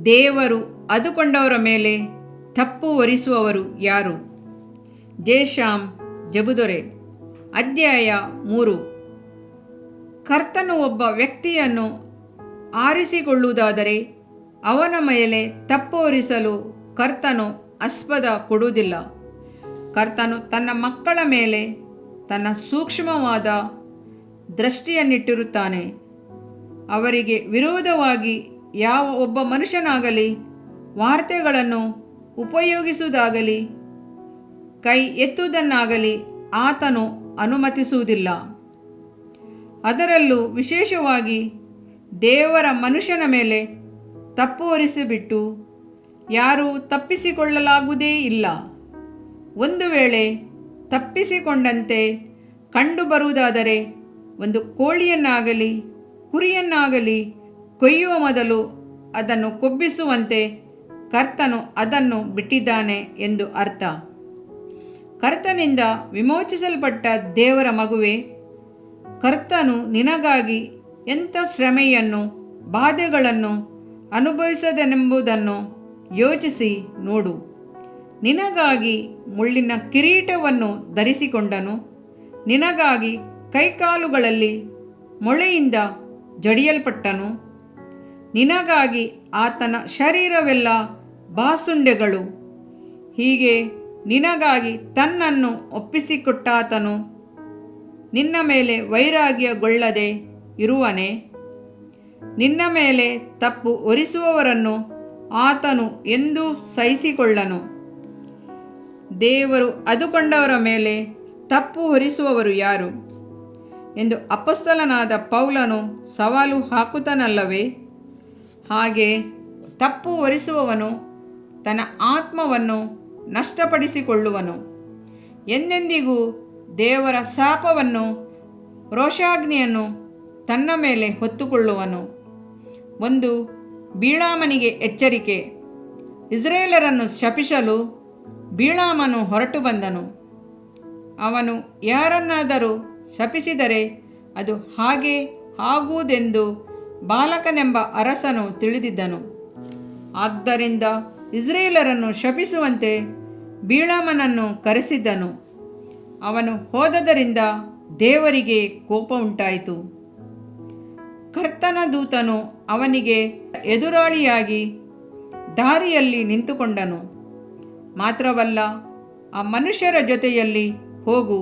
ದೇವರು ಆದುಕೊಂಡವರ ಮೇಲೆ ತಪ್ಪು ಹೊರಿಸುವವರು ಯಾರು? ಜೇಷಾಮ್ ಜಬುದೊರೆ. ಅಧ್ಯಾಯ 3. ಕರ್ತನು ಒಬ್ಬ ವ್ಯಕ್ತಿಯನ್ನು ಆರಿಸಿಕೊಳ್ಳುವುದಾದರೆ ಅವನ ಮೇಲೆ ತಪ್ಪು ಹೊರಿಸಲು ಕರ್ತನು ಆಸ್ಪದ ಕೊಡುವುದಿಲ್ಲ. ಕರ್ತನು ತನ್ನ ಮಕ್ಕಳ ಮೇಲೆ ತನ್ನ ಸೂಕ್ಷ್ಮವಾದ ದೃಷ್ಟಿಯನ್ನಿಟ್ಟಿರುತ್ತಾನೆ. ಅವರಿಗೆ ವಿರೋಧವಾಗಿ ಯಾವ ಒಬ್ಬ ಮನುಷ್ಯನಾಗಲಿ ವಾರ್ತೆಗಳನ್ನು ಉಪಯೋಗಿಸುವುದಾಗಲಿ ಕೈ ಎತ್ತುವುದನ್ನಾಗಲಿ ಆತನು ಅನುಮತಿಸುವುದಿಲ್ಲ. ಅದರಲ್ಲೂ ವಿಶೇಷವಾಗಿ ದೇವರ ಮನುಷ್ಯನ ಮೇಲೆ ತಪ್ಪು ಹೊರಿಸಿಬಿಟ್ಟು ಯಾರೂ ತಪ್ಪಿಸಿಕೊಳ್ಳಲಾಗುವುದೇ ಇಲ್ಲ. ಒಂದು ವೇಳೆ ತಪ್ಪಿಸಿಕೊಂಡಂತೆ ಕಂಡುಬರುವುದಾದರೆ ಒಂದು ಕೋಳಿಯನ್ನಾಗಲಿ ಕುರಿಯನ್ನಾಗಲಿ ಕೊಯ್ಯುವ ಮೊದಲು ಅದನ್ನು ಕೊಬ್ಬಿಸುವಂತೆ ಕರ್ತನು ಅದನ್ನು ಬಿಟ್ಟಿದ್ದಾನೆ ಎಂದು ಅರ್ಥ. ಕರ್ತನಿಂದ ವಿಮೋಚಿಸಲ್ಪಟ್ಟ ದೇವರ ಮಗುವೆ, ಕರ್ತನು ನಿನಗಾಗಿ ಎಂಥ ಶ್ರಮೆಯನ್ನು ಬಾಧೆಗಳನ್ನು ಅನುಭವಿಸದೆನೆಂಬುದನ್ನು ಯೋಚಿಸಿ ನೋಡು. ನಿನಗಾಗಿ ಮುಳ್ಳಿನ ಕಿರೀಟವನ್ನು ಧರಿಸಿಕೊಂಡನು. ನಿನಗಾಗಿ ಕೈಕಾಲುಗಳಲ್ಲಿ ಮೊಳೆಯಿಂದ ಜಡಿಯಲ್ಪಟ್ಟನು. ನಿನಗಾಗಿ ಆತನ ಶರೀರವೆಲ್ಲ ಬಾಸುಂಡೆಗಳು. ಹೀಗೆ ನಿನಗಾಗಿ ತನ್ನನ್ನು ಒಪ್ಪಿಸಿಕೊಟ್ಟಾತನು ನಿನ್ನ ಮೇಲೆ ವೈರಾಗ್ಯಗೊಳ್ಳದೆ ಇರುವನೇ? ನಿನ್ನ ಮೇಲೆ ತಪ್ಪು ಹೊರಿಸುವವರನ್ನು ಆತನು ಎಂದೂ ಸಹಿಸಿಕೊಳ್ಳನು. ದೇವರು ಆದುಕೊಂಡವರ ಮೇಲೆ ತಪ್ಪು ಹೊರಿಸುವವರು ಯಾರು ಎಂದು ಅಪೊಸ್ತಲನಾದ ಪೌಲನು ಸವಾಲು ಹಾಕುತ್ತಾನಲ್ಲವೇ? ಹಾಗೆ ತಪ್ಪು ಹೊರಿಸುವವನು ತನ್ನ ಆತ್ಮವನ್ನು ನಷ್ಟಪಡಿಸಿಕೊಳ್ಳುವನು. ಎಂದೆಂದಿಗೂ ದೇವರ ಶಾಪವನ್ನು ರೋಷಾಗ್ನಿಯನ್ನು ತನ್ನ ಮೇಲೆ ಹೊತ್ತುಕೊಳ್ಳುವನು. ಒಂದು ಬಿಳಾಮನಿಗೆ ಎಚ್ಚರಿಕೆ. ಇಸ್ರಾಯೇಲರನ್ನು ಶಪಿಸಲು ಬಿಳಾಮನು ಹೊರಟು ಬಂದನು. ಅವನು ಯಾರನ್ನಾದರೂ ಶಪಿಸಿದರೆ ಅದು ಹಾಗೆ ಆಗುವುದೆಂದು ಬಾಲಕನೆಂಬ ಅರಸನು ತಿಳಿದಿದ್ದನು. ಆದ್ದರಿಂದ ಇಸ್ರಾಯೇಲರನ್ನು ಶಪಿಸುವಂತೆ ಬಿಳಾಮನನ್ನು ಕರೆಸಿದ್ದನು. ಅವನು ಹೋದದರಿಂದ ದೇವರಿಗೆ ಕೋಪ ಉಂಟಾಯಿತು. ಕರ್ತನ ದೂತನು ಅವನಿಗೆ ಎದುರಾಳಿಯಾಗಿ ದಾರಿಯಲ್ಲಿ ನಿಂತುಕೊಂಡನು. ಮಾತ್ರವಲ್ಲ, ಆ ಮನುಷ್ಯರ ಜೊತೆಯಲ್ಲಿ ಹೋಗು,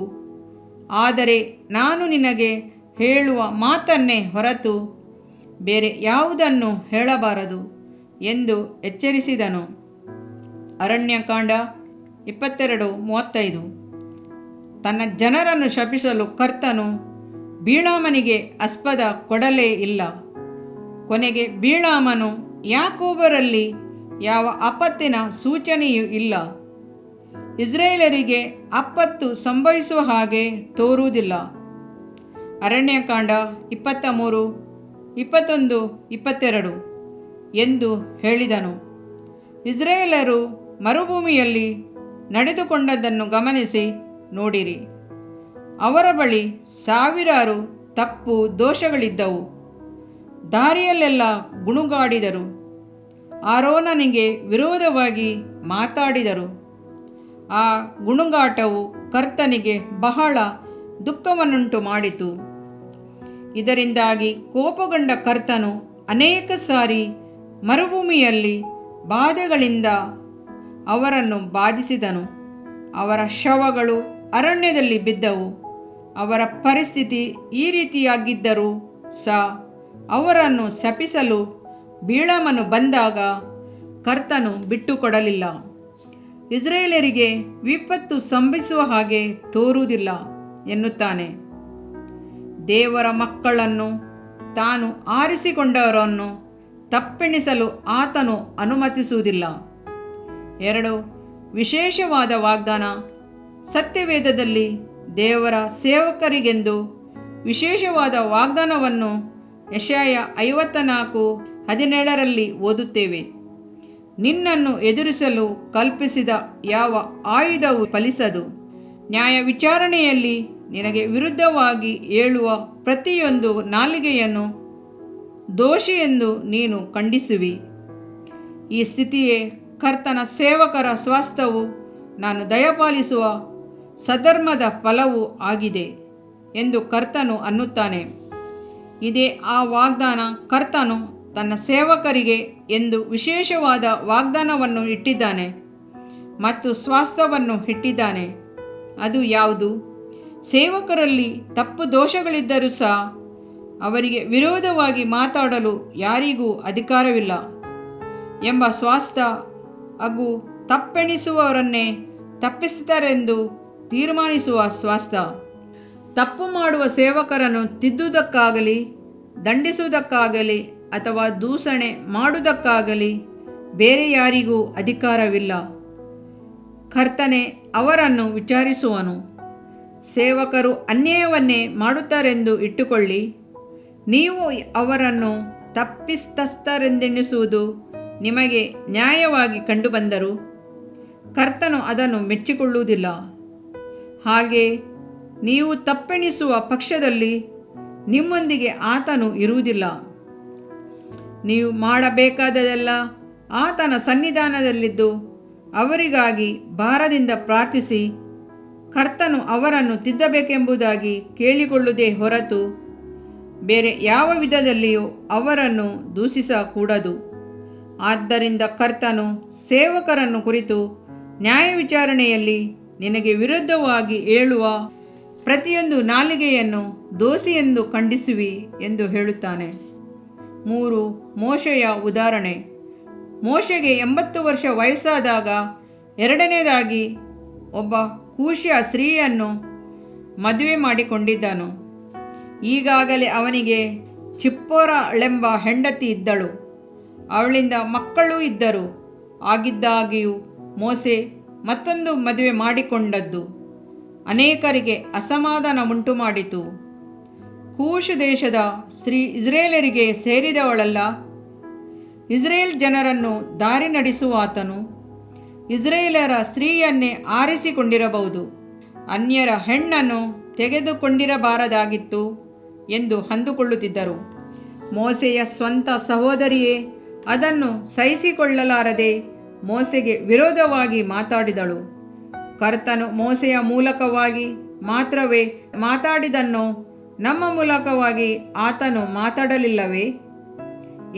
ಆದರೆ ನಾನು ನಿನಗೆ ಹೇಳುವ ಮಾತನ್ನೇ ಹೊರತು ಬೇರೆ ಯಾವುದನ್ನು ಹೇಳಬಾರದು ಎಂದು ಎಚ್ಚರಿಸಿದನು. ಅರಣ್ಯಕಾಂಡ 22:35. ತನ್ನ ಜನರನ್ನು ಶಪಿಸಲು ಕರ್ತನು ಬಿಳಾಮನಿಗೆ ಆಸ್ಪದ ಕೊಡಲೇ ಇಲ್ಲ. ಕೊನೆಗೆ ಬಿಳಾಮನು, ಯಾಕೋಬರಲ್ಲಿ ಯಾವ ಆಪತ್ತಿನ ಸೂಚನೆಯೂ ಇಲ್ಲ, ಇಸ್ರಾಯೇಲರಿಗೆ ಆಪತ್ತು ಸಂಭವಿಸುವ ಹಾಗೆ ತೋರುವುದಿಲ್ಲ. ಅರಣ್ಯಕಾಂಡ 23:21-22 ಎಂದು ಹೇಳಿದನು. ಇಸ್ರಾಯೇಲರು ಮರುಭೂಮಿಯಲ್ಲಿ ನಡೆದುಕೊಂಡದ್ದನ್ನು ಗಮನಿಸಿ ನೋಡಿರಿ. ಅವರ ಬಳಿ ಸಾವಿರಾರು ತಪ್ಪು ದೋಷಗಳಿದ್ದವು. ದಾರಿಯಲ್ಲೆಲ್ಲ ಗುಣುಗಾಡಿದರು. ಆರೋನನಿಗೆ ವಿರೋಧವಾಗಿ ಮಾತಾಡಿದರು. ಆ ಗುಣುಗಾಟವು ಕರ್ತನಿಗೆ ಬಹಳ ದುಃಖವನ್ನುಂಟು ಮಾಡಿತು. ಇದರಿಂದಾಗಿ ಕೋಪಗೊಂಡ ಕರ್ತನು ಅನೇಕ ಸಾರಿ ಮರುಭೂಮಿಯಲ್ಲಿ ಬಾಧೆಗಳಿಂದ ಅವರನ್ನು ಬಾಧಿಸಿದನು. ಅವರ ಶವಗಳು ಅರಣ್ಯದಲ್ಲಿ ಬಿದ್ದವು. ಅವರ ಪರಿಸ್ಥಿತಿ ಈ ರೀತಿಯಾಗಿದ್ದರೂ ಸಹ ಅವರನ್ನು ಶಪಿಸಲು ಬಿಳಾಮನು ಬಂದಾಗ ಕರ್ತನು ಬಿಟ್ಟುಕೊಡಲಿಲ್ಲ. ಇಸ್ರಾಯೇಲರಿಗೆ ವಿಪತ್ತು ಸಂಭವಿಸುವ ಹಾಗೆ ತೋರುವುದಿಲ್ಲ ಎನ್ನುತ್ತಾನೆ. ದೇವರ ಮಕ್ಕಳನ್ನು, ತಾನು ಆರಿಸಿಕೊಂಡವರನ್ನು ತಪ್ಪೆಣಿಸಲು ಆತನು ಅನುಮತಿಸುವುದಿಲ್ಲ. 2. ವಿಶೇಷವಾದ ವಾಗ್ದಾನ. ಸತ್ಯವೇದದಲ್ಲಿ ದೇವರ ಸೇವಕರಿಗೆಂದು ವಿಶೇಷವಾದ ವಾಗ್ದಾನವನ್ನು ಯೆಶಾಯ 54:17 ಓದುತ್ತೇವೆ. ನಿನ್ನನ್ನು ಎದುರಿಸಲು ಕಲ್ಪಿಸಿದ ಯಾವ ಆಯುಧವು ಫಲಿಸದು. ನ್ಯಾಯ ವಿಚಾರಣೆಯಲ್ಲಿ ನಿನಗೆ ವಿರುದ್ಧವಾಗಿ ಏಳುವ ಪ್ರತಿಯೊಂದು ನಾಲಿಗೆಯನ್ನು ದೋಷಿಯೆಂದು ನೀನು ಖಂಡಿಸುವಿ. ಈ ಸ್ಥಿತಿಯೇ ಕರ್ತನ ಸೇವಕರ ಸ್ವಾಸ್ಥ್ಯವು ನಾನು ದಯಪಾಲಿಸುವ ಸಧರ್ಮದ ಫಲವೂ ಆಗಿದೆ ಎಂದು ಕರ್ತನು ಅನ್ನುತ್ತಾನೆ. ಇದೇ ಆ ವಾಗ್ದಾನ. ಕರ್ತನು ತನ್ನ ಸೇವಕರಿಗೆ ಎಂದು ವಿಶೇಷವಾದ ವಾಗ್ದಾನವನ್ನು ಇಟ್ಟಿದ್ದಾನೆ ಮತ್ತು ಸ್ವಾಸ್ಥ್ಯವನ್ನು ಇಟ್ಟಿದ್ದಾನೆ. ಅದು ಯಾವುದು? ಸೇವಕರಲ್ಲಿ ತಪ್ಪು ದೋಷಗಳಿದ್ದರೂ ಸಹ ಅವರಿಗೆ ವಿರೋಧವಾಗಿ ಮಾತಾಡಲು ಯಾರಿಗೂ ಅಧಿಕಾರವಿಲ್ಲ ಎಂಬ ಸ್ವಾಸ್ಥ್ಯ ಹಾಗೂ ತಪ್ಪೆಣಿಸುವವರನ್ನೇ ತಪ್ಪಿಸುತ್ತಾರೆಂದು ತೀರ್ಮಾನಿಸುವ ಸ್ವಾಸ್ಥ್ಯ. ತಪ್ಪು ಮಾಡುವ ಸೇವಕರನ್ನು ತಿದ್ದುವುದಕ್ಕಾಗಲಿ, ದಂಡಿಸುವುದಕ್ಕಾಗಲಿ ಅಥವಾ ದೂಷಣೆ ಮಾಡುವುದಕ್ಕಾಗಲಿ ಬೇರೆ ಯಾರಿಗೂ ಅಧಿಕಾರವಿಲ್ಲ. ಕರ್ತನೇ ಅವರನ್ನು ವಿಚಾರಿಸುವನು. ಸೇವಕರು ಅನ್ಯಾಯವನ್ನೇ ಮಾಡುತ್ತಾರೆಂದು ಇಟ್ಟುಕೊಳ್ಳಿ, ನೀವು ಅವರನ್ನು ತಪ್ಪಿತಸ್ಥರೆಂದೆಣಿಸುವುದು ನಿಮಗೆ ನ್ಯಾಯವಾಗಿ ಕಂಡುಬಂದರೂ ಕರ್ತನು ಅದನ್ನು ಮೆಚ್ಚಿಕೊಳ್ಳುವುದಿಲ್ಲ. ಹಾಗೆ ನೀವು ತಪ್ಪೆಣಿಸುವ ಪಕ್ಷದಲ್ಲಿ ನಿಮ್ಮೊಂದಿಗೆ ಆತನು ಇರುವುದಿಲ್ಲ. ನೀವು ಮಾಡಬೇಕಾದದೆಲ್ಲ ಆತನ ಸನ್ನಿಧಾನದಲ್ಲಿದ್ದು ಅವರಿಗಾಗಿ ಭಾರದಿಂದ ಪ್ರಾರ್ಥಿಸಿ ಕರ್ತನು ಅವರನ್ನು ತಿದ್ದಬೇಕೆಂಬುದಾಗಿ ಕೇಳಿಕೊಳ್ಳುವುದೇ ಹೊರತು ಬೇರೆ ಯಾವ ವಿಧದಲ್ಲಿಯೂ ಅವರನ್ನು ದೂಷಿಸಕೂಡದು. ಆದ್ದರಿಂದ ಕರ್ತನು ಸೇವಕರನ್ನು ಕುರಿತು ನ್ಯಾಯ ವಿಚಾರಣೆಯಲ್ಲಿ ನಿನಗೆ ವಿರುದ್ಧವಾಗಿ ಏಳುವ ಪ್ರತಿಯೊಂದು ನಾಲಿಗೆಯನ್ನು ದೋಷಿಯೆಂದು ಖಂಡಿಸುವಿ ಎಂದು ಹೇಳುತ್ತಾನೆ. 3. ಮೋಶೆಯ ಉದಾಹರಣೆ. ಮೋಶೆಗೆ 80 ವರ್ಷ ವಯಸ್ಸಾದಾಗ ಎರಡನೇದಾಗಿ ಒಬ್ಬ ಕೂಶ್ಯ ಸ್ತ್ರೀಯನ್ನು ಮದುವೆ ಮಾಡಿಕೊಂಡಿದ್ದನು. ಈಗಾಗಲೇ ಅವನಿಗೆ ಚಿಪ್ಪೋರಳೆಂಬ ಹೆಂಡತಿ ಇದ್ದಳು. ಅವಳಿಂದ ಮಕ್ಕಳೂ ಇದ್ದರು. ಆಗಿದ್ದಾಗಿಯೂ ಮೋಶೆ ಮತ್ತೊಂದು ಮದುವೆ ಮಾಡಿಕೊಂಡದ್ದು ಅನೇಕರಿಗೆ ಅಸಮಾಧಾನ ಉಂಟು ಮಾಡಿತು. ಕೂಶ್ ದೇಶದ ಸ್ತ್ರೀ ಇಸ್ರೇಲರಿಗೆ ಸೇರಿದವಳಲ್ಲ. ಇಸ್ರೇಲ್ ಜನರನ್ನು ದಾರಿ ನಡೆಸುವ ಆತನು ಇಸ್ರೇಲರ ಸ್ತ್ರೀಯನ್ನೇ ಆರಿಸಿಕೊಂಡಿರಬಹುದು, ಅನ್ಯರ ಹೆಣ್ಣನ್ನು ತೆಗೆದುಕೊಂಡಿರಬಾರದಾಗಿತ್ತು ಎಂದು ಅಂದುಕೊಳ್ಳುತ್ತಿದ್ದರು. ಮೋಶೆಯ ಸ್ವಂತ ಸಹೋದರಿಯೇ ಅದನ್ನು ಸಹಿಸಿಕೊಳ್ಳಲಾರದೆ ಮೋಶೆಗೆ ವಿರೋಧವಾಗಿ ಮಾತಾಡಿದಳು. ಕರ್ತನು ಮೋಶೆಯ ಮೂಲಕವಾಗಿ ಮಾತ್ರವೇ ಮಾತಾಡಿದನ್ನು ನಮ್ಮ ಮೂಲಕವಾಗಿ ಆತನು ಮಾತಾಡಲಿಲ್ಲವೇ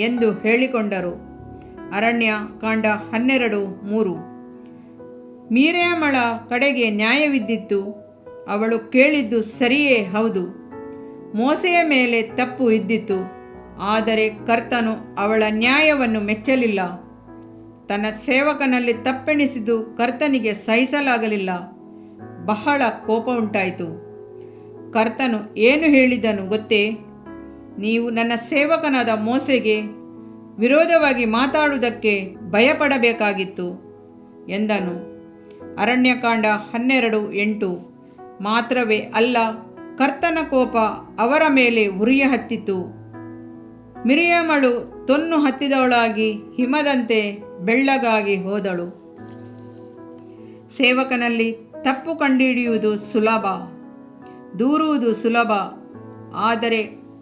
ಎಂದು ಹೇಳಿಕೊಂಡರು. ಅರಣ್ಯ ಕಾಂಡ 12:3. ಮಿರ್ಯಾಮಳ ಕಡೆಗೆ ನ್ಯಾಯವಿದ್ದಿತ್ತು. ಅವಳು ಕೇಳಿದ್ದು ಸರಿಯೇ ಹೌದು. ಮೋಶೆಯ ಮೇಲೆ ತಪ್ಪು ಇದ್ದಿತು. ಆದರೆ ಕರ್ತನು ಅವಳ ನ್ಯಾಯವನ್ನು ಮೆಚ್ಚಲಿಲ್ಲ. ತನ್ನ ಸೇವಕನಲ್ಲಿ ತಪ್ಪೆಣಿಸಿದ್ದು ಕರ್ತನಿಗೆ ಸಹಿಸಲಾಗಲಿಲ್ಲ. ಬಹಳ ಕೋಪ ಉಂಟಾಯಿತು. ಕರ್ತನು ಏನು ಹೇಳಿದನು ಗೊತ್ತೇ? ನೀವು ನನ್ನ ಸೇವಕನಾದ ಮೋಶೆಗೆ ವಿರೋಧವಾಗಿ ಮಾತಾಡುವುದಕ್ಕೆ ಭಯಪಡಬೇಕಾಗಿತ್ತು ಎಂದನು. ಅರಣ್ಯಕಾಂಡ 12:8. ಮಾತ್ರವೇ ಅಲ್ಲ, ಕರ್ತನ ಕೋಪ ಅವರ ಮೇಲೆ ಉರಿಯ ಹತ್ತಿತು. ಮಿರ್ಯಾಮಳು ತೊನ್ನು ಹತ್ತಿದವಳಾಗಿ ಹಿಮದಂತೆ ಬೆಳ್ಳಗಾಗಿ ಹೋದಳು. ಸೇವಕನಲ್ಲಿ ತಪ್ಪು ಕಂಡುಹಿಡಿಯುವುದು ಸುಲಭ, ದೂರುವುದು ಸುಲಭ. ಆದರೆ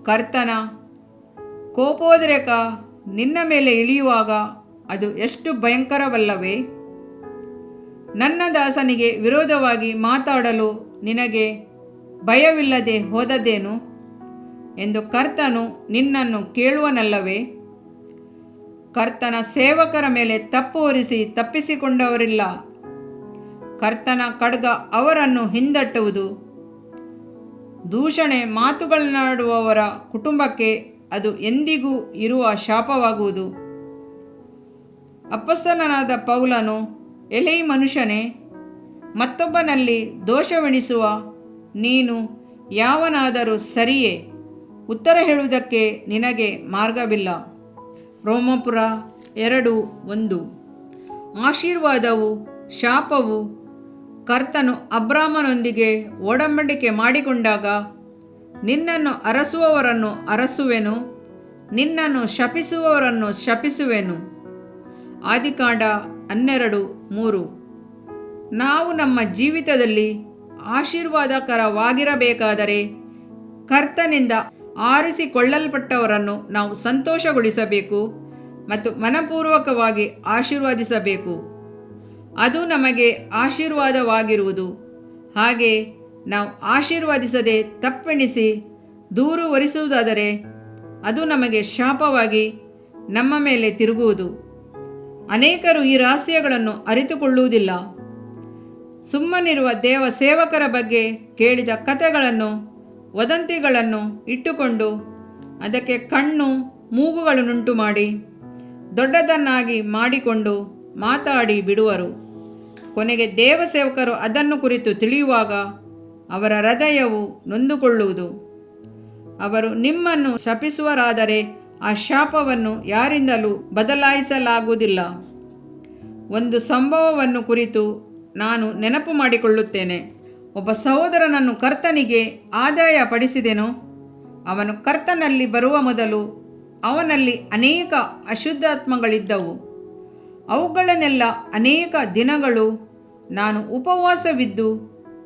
ಕರ್ತನ ಕೋಪೋದ್ರೇಕ ನಿನ್ನ ಮೇಲೆ ಇಳಿಯುವಾಗ ಅದು ಎಷ್ಟು ಭಯಂಕರವಲ್ಲವೇ? ನನ್ನ ದಾಸನಿಗೆ ವಿರೋಧವಾಗಿ ಮಾತಾಡಲು ನಿನಗೆ ಭಯವಿಲ್ಲದೆ ಹೋದದ್ದೇನು ಎಂದು ಕರ್ತನು ನಿನ್ನನ್ನು ಕೇಳುವನಲ್ಲವೇ? ಕರ್ತನ ಸೇವಕರ ಮೇಲೆ ತಪ್ಪು ಹೊರಿಸಿ ತಪ್ಪಿಸಿಕೊಂಡವರಿಲ್ಲ. ಕರ್ತನ ಖಡ್ಗ ಅವರನ್ನು ಹಿಂದಟ್ಟುವುದು. ದೂಷಣೆ ಮಾತುಗಳನ್ನಾಡುವವರ ಕುಟುಂಬಕ್ಕೆ ಅದು ಎಂದಿಗೂ ಇರುವ ಶಾಪವಾಗುವುದು. ಅಪೊಸ್ತಲನಾದ ಪೌಲನು, ಎಲೈ ಮನುಷ್ಯನೇ, ಮತ್ತೊಬ್ಬನಲ್ಲಿ ದೋಷವೆಣಿಸುವ ನೀನು ಯಾವನಾದರೂ ಸರಿಯೇ, ಉತ್ತರ ಹೇಳುವುದಕ್ಕೆ ನಿನಗೆ ಮಾರ್ಗವಿಲ್ಲ. ರೋಮಾಪುರ 2:1. ಆಶೀರ್ವಾದವು ಶಾಪವು. ಕರ್ತನು ಅಬ್ರಾಮನೊಂದಿಗೆ ಒಡಂಬಡಿಕೆ ಮಾಡಿಕೊಂಡಾಗ, ನಿನ್ನನ್ನು ಅರಸುವವರನ್ನು ಅರಸುವೆನು, ನಿನ್ನನ್ನು ಶಪಿಸುವವರನ್ನು ಶಪಿಸುವೆನು. ಆದಿಕಾಂಡ 12:3. ನಾವು ನಮ್ಮ ಜೀವಿತದಲ್ಲಿ ಆಶೀರ್ವಾದಕರವಾಗಿರಬೇಕಾದರೆ ಕರ್ತನಿಂದ ಆರಿಸಿಕೊಳ್ಳಲ್ಪಟ್ಟವರನ್ನು ನಾವು ಸಂತೋಷಗೊಳಿಸಬೇಕು ಮತ್ತು ಮನಪೂರ್ವಕವಾಗಿ ಆಶೀರ್ವದಿಸಬೇಕು. ಅದು ನಮಗೆ ಆಶೀರ್ವಾದವಾಗಿರುವುದು. ಹಾಗೆ ನಾವು ಆಶೀರ್ವದಿಸದೆ ತಪ್ಪೆಣಿಸಿ ದೂರು ಹೊರಿಸುವುದಾದರೆ ಅದು ನಮಗೆ ಶಾಪವಾಗಿ ನಮ್ಮ ಮೇಲೆ ತಿರುಗುವುದು. ಅನೇಕರು ಈ ರಹಸ್ಯಗಳನ್ನು ಅರಿತುಕೊಳ್ಳುವುದಿಲ್ಲ. ಸುಮ್ಮನಿರುವ ದೇವ ಸೇವಕರ ಬಗ್ಗೆ ಕೇಳಿದ ಕಥೆಗಳನ್ನು, ವದಂತಿಗಳನ್ನು ಇಟ್ಟುಕೊಂಡು ಅದಕ್ಕೆ ಕಣ್ಣು ಮೂಗುಗಳನ್ನುಂಟು ಮಾಡಿ ದೊಡ್ಡದನ್ನಾಗಿ ಮಾಡಿಕೊಂಡು ಮಾತಾಡಿ ಬಿಡುವರು. ಕೊನೆಗೆ ದೇವಸೇವಕರು ಅದನ್ನು ಕುರಿತು ತಿಳಿಯುವಾಗ ಅವರ ಹೃದಯವು ನೊಂದುಕೊಳ್ಳುವುದು. ಅವರು ನಿಮ್ಮನ್ನು ಶಪಿಸುವರಾದರೆ ಆ ಶಾಪವನ್ನು ಯಾರಿಂದಲೂ ಬದಲಾಯಿಸಲಾಗುವುದಿಲ್ಲ. ಒಂದು ಸಂಭವವನ್ನು ಕುರಿತು ನಾನು ನೆನಪು ಮಾಡಿಕೊಳ್ಳುತ್ತೇನೆ. ಒಬ್ಬ ಸಹೋದರನನ್ನು ಕರ್ತನಿಗೆ ಆದಾಯ ಪಡಿಸಿದೆನು. ಅವನು ಕರ್ತನಲ್ಲಿ ಬರುವ ಮೊದಲು ಅವನಲ್ಲಿ ಅನೇಕ ಅಶುದ್ಧಾತ್ಮಗಳಿದ್ದವು. ಅವುಗಳನ್ನೆಲ್ಲ ಅನೇಕ ದಿನಗಳು ನಾನು ಉಪವಾಸವಿದ್ದು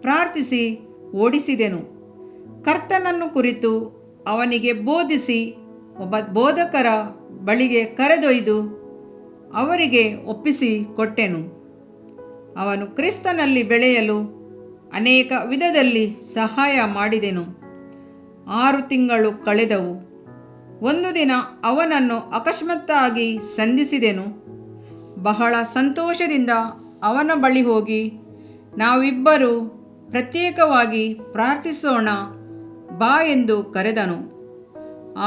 ಪ್ರಾರ್ಥಿಸಿ ಓಡಿಸಿದೆನು. ಕರ್ತನನ್ನು ಕುರಿತು ಅವನಿಗೆ ಬೋಧಿಸಿ ಒಬ್ಬ ಬೋಧಕರ ಬಳಿಗೆ ಕರೆದೊಯ್ದು ಅವರಿಗೆ ಒಪ್ಪಿಸಿ ಕೊಟ್ಟೆನು. ಅವನು ಕ್ರಿಸ್ತನಲ್ಲಿ ಬೆಳೆಯಲು ಅನೇಕ ವಿಧದಲ್ಲಿ ಸಹಾಯ ಮಾಡಿದೆನು. 6 ತಿಂಗಳು ಕಳೆದವು. ಒಂದು ದಿನ ಅವನನ್ನು ಅಕಸ್ಮಾತ್ತಾಗಿ ಸಂಧಿಸಿದೆನು. ಬಹಳ ಸಂತೋಷದಿಂದ ಅವನ ಬಳಿ ಹೋಗಿ ನಾವಿಬ್ಬರು ಪ್ರತ್ಯೇಕವಾಗಿ ಪ್ರಾರ್ಥಿಸೋಣ ಬಾ ಎಂದು ಕರೆದನು.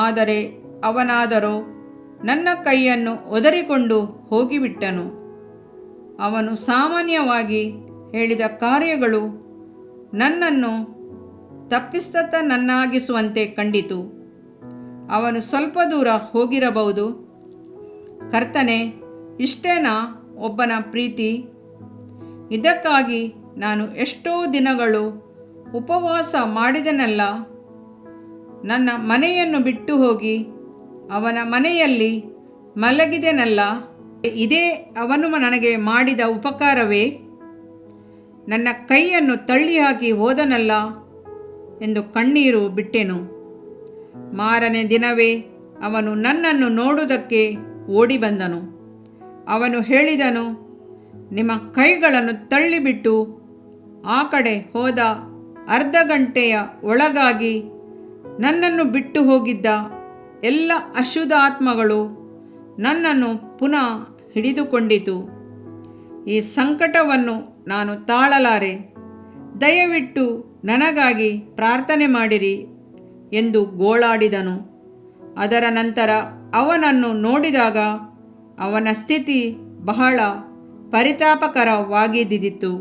ಆದರೆ ಅವನಾದರೋ ನನ್ನ ಕೈಯನ್ನು ಒದರಿಕೊಂಡು ಹೋಗಿಬಿಟ್ಟನು. ಅವನು ಸಾಮಾನ್ಯವಾಗಿ ಹೇಳಿದ ಕಾರ್ಯಗಳು ನನ್ನನ್ನು ತಪ್ಪಿತಸ್ಥನನ್ನಾಗಿಸುವಂತೆ ಕಂಡಿತು. ಅವನು ಸ್ವಲ್ಪ ದೂರ ಹೋಗಿರಬಹುದು. ಕರ್ತನೇ, ಇಷ್ಟೇನಾ ಒಬ್ಬನ ಪ್ರೀತಿ? ಇದಕ್ಕಾಗಿ ನಾನು ಎಷ್ಟೋ ದಿನಗಳು ಉಪವಾಸ ಮಾಡಿದೆನಲ್ಲ. ನನ್ನ ಮನೆಯನ್ನು ಬಿಟ್ಟು ಹೋಗಿ ಅವನ ಮನೆಯಲ್ಲಿ ಮಲಗಿದೆನಲ್ಲ. ಇದೇ ಅವನು ನನಗೆ ಮಾಡಿದ ಉಪಕಾರವೇ? ನನ್ನ ಕೈಯನ್ನು ತಳ್ಳಿಹಾಕಿ ಹೋದನಲ್ಲ ಎಂದು ಕಣ್ಣೀರು ಬಿಟ್ಟೆನು. ಮಾರನೇ ದಿನವೇ ಅವನು ನನ್ನನ್ನು ನೋಡುವುದಕ್ಕೆ ಓಡಿ ಬಂದನು. ಅವನು ಹೇಳಿದನು, ನಿಮ್ಮ ಕೈಗಳನ್ನು ತಳ್ಳಿಬಿಟ್ಟು ಆ ಕಡೆ ಹೋದ ಅರ್ಧ ಗಂಟೆಯ ಒಳಗಾಗಿ ನನ್ನನ್ನು ಬಿಟ್ಟು ಹೋಗಿದ್ದ ಎಲ್ಲ ಅಶುದ್ಧ ಆತ್ಮಗಳು ನನ್ನನ್ನು ಪುನಃ ಹಿಡಿದುಕೊಂಡಿತು. ಈ ಸಂಕಟವನ್ನು ನಾನು ತಾಳಲಾರೆ. ದಯವಿಟ್ಟು ನನಗಾಗಿ ಪ್ರಾರ್ಥನೆ ಮಾಡಿರಿ ಎಂದು ಗೋಳಾಡಿದನು. ಅದರ ನಂತರ ಅವನನ್ನು ನೋಡಿದಾಗ ಅವನ ಸ್ಥಿತಿ ಬಹಳ ಪರಿತಾಪಕರವಾಗಿದ್ದಿತು.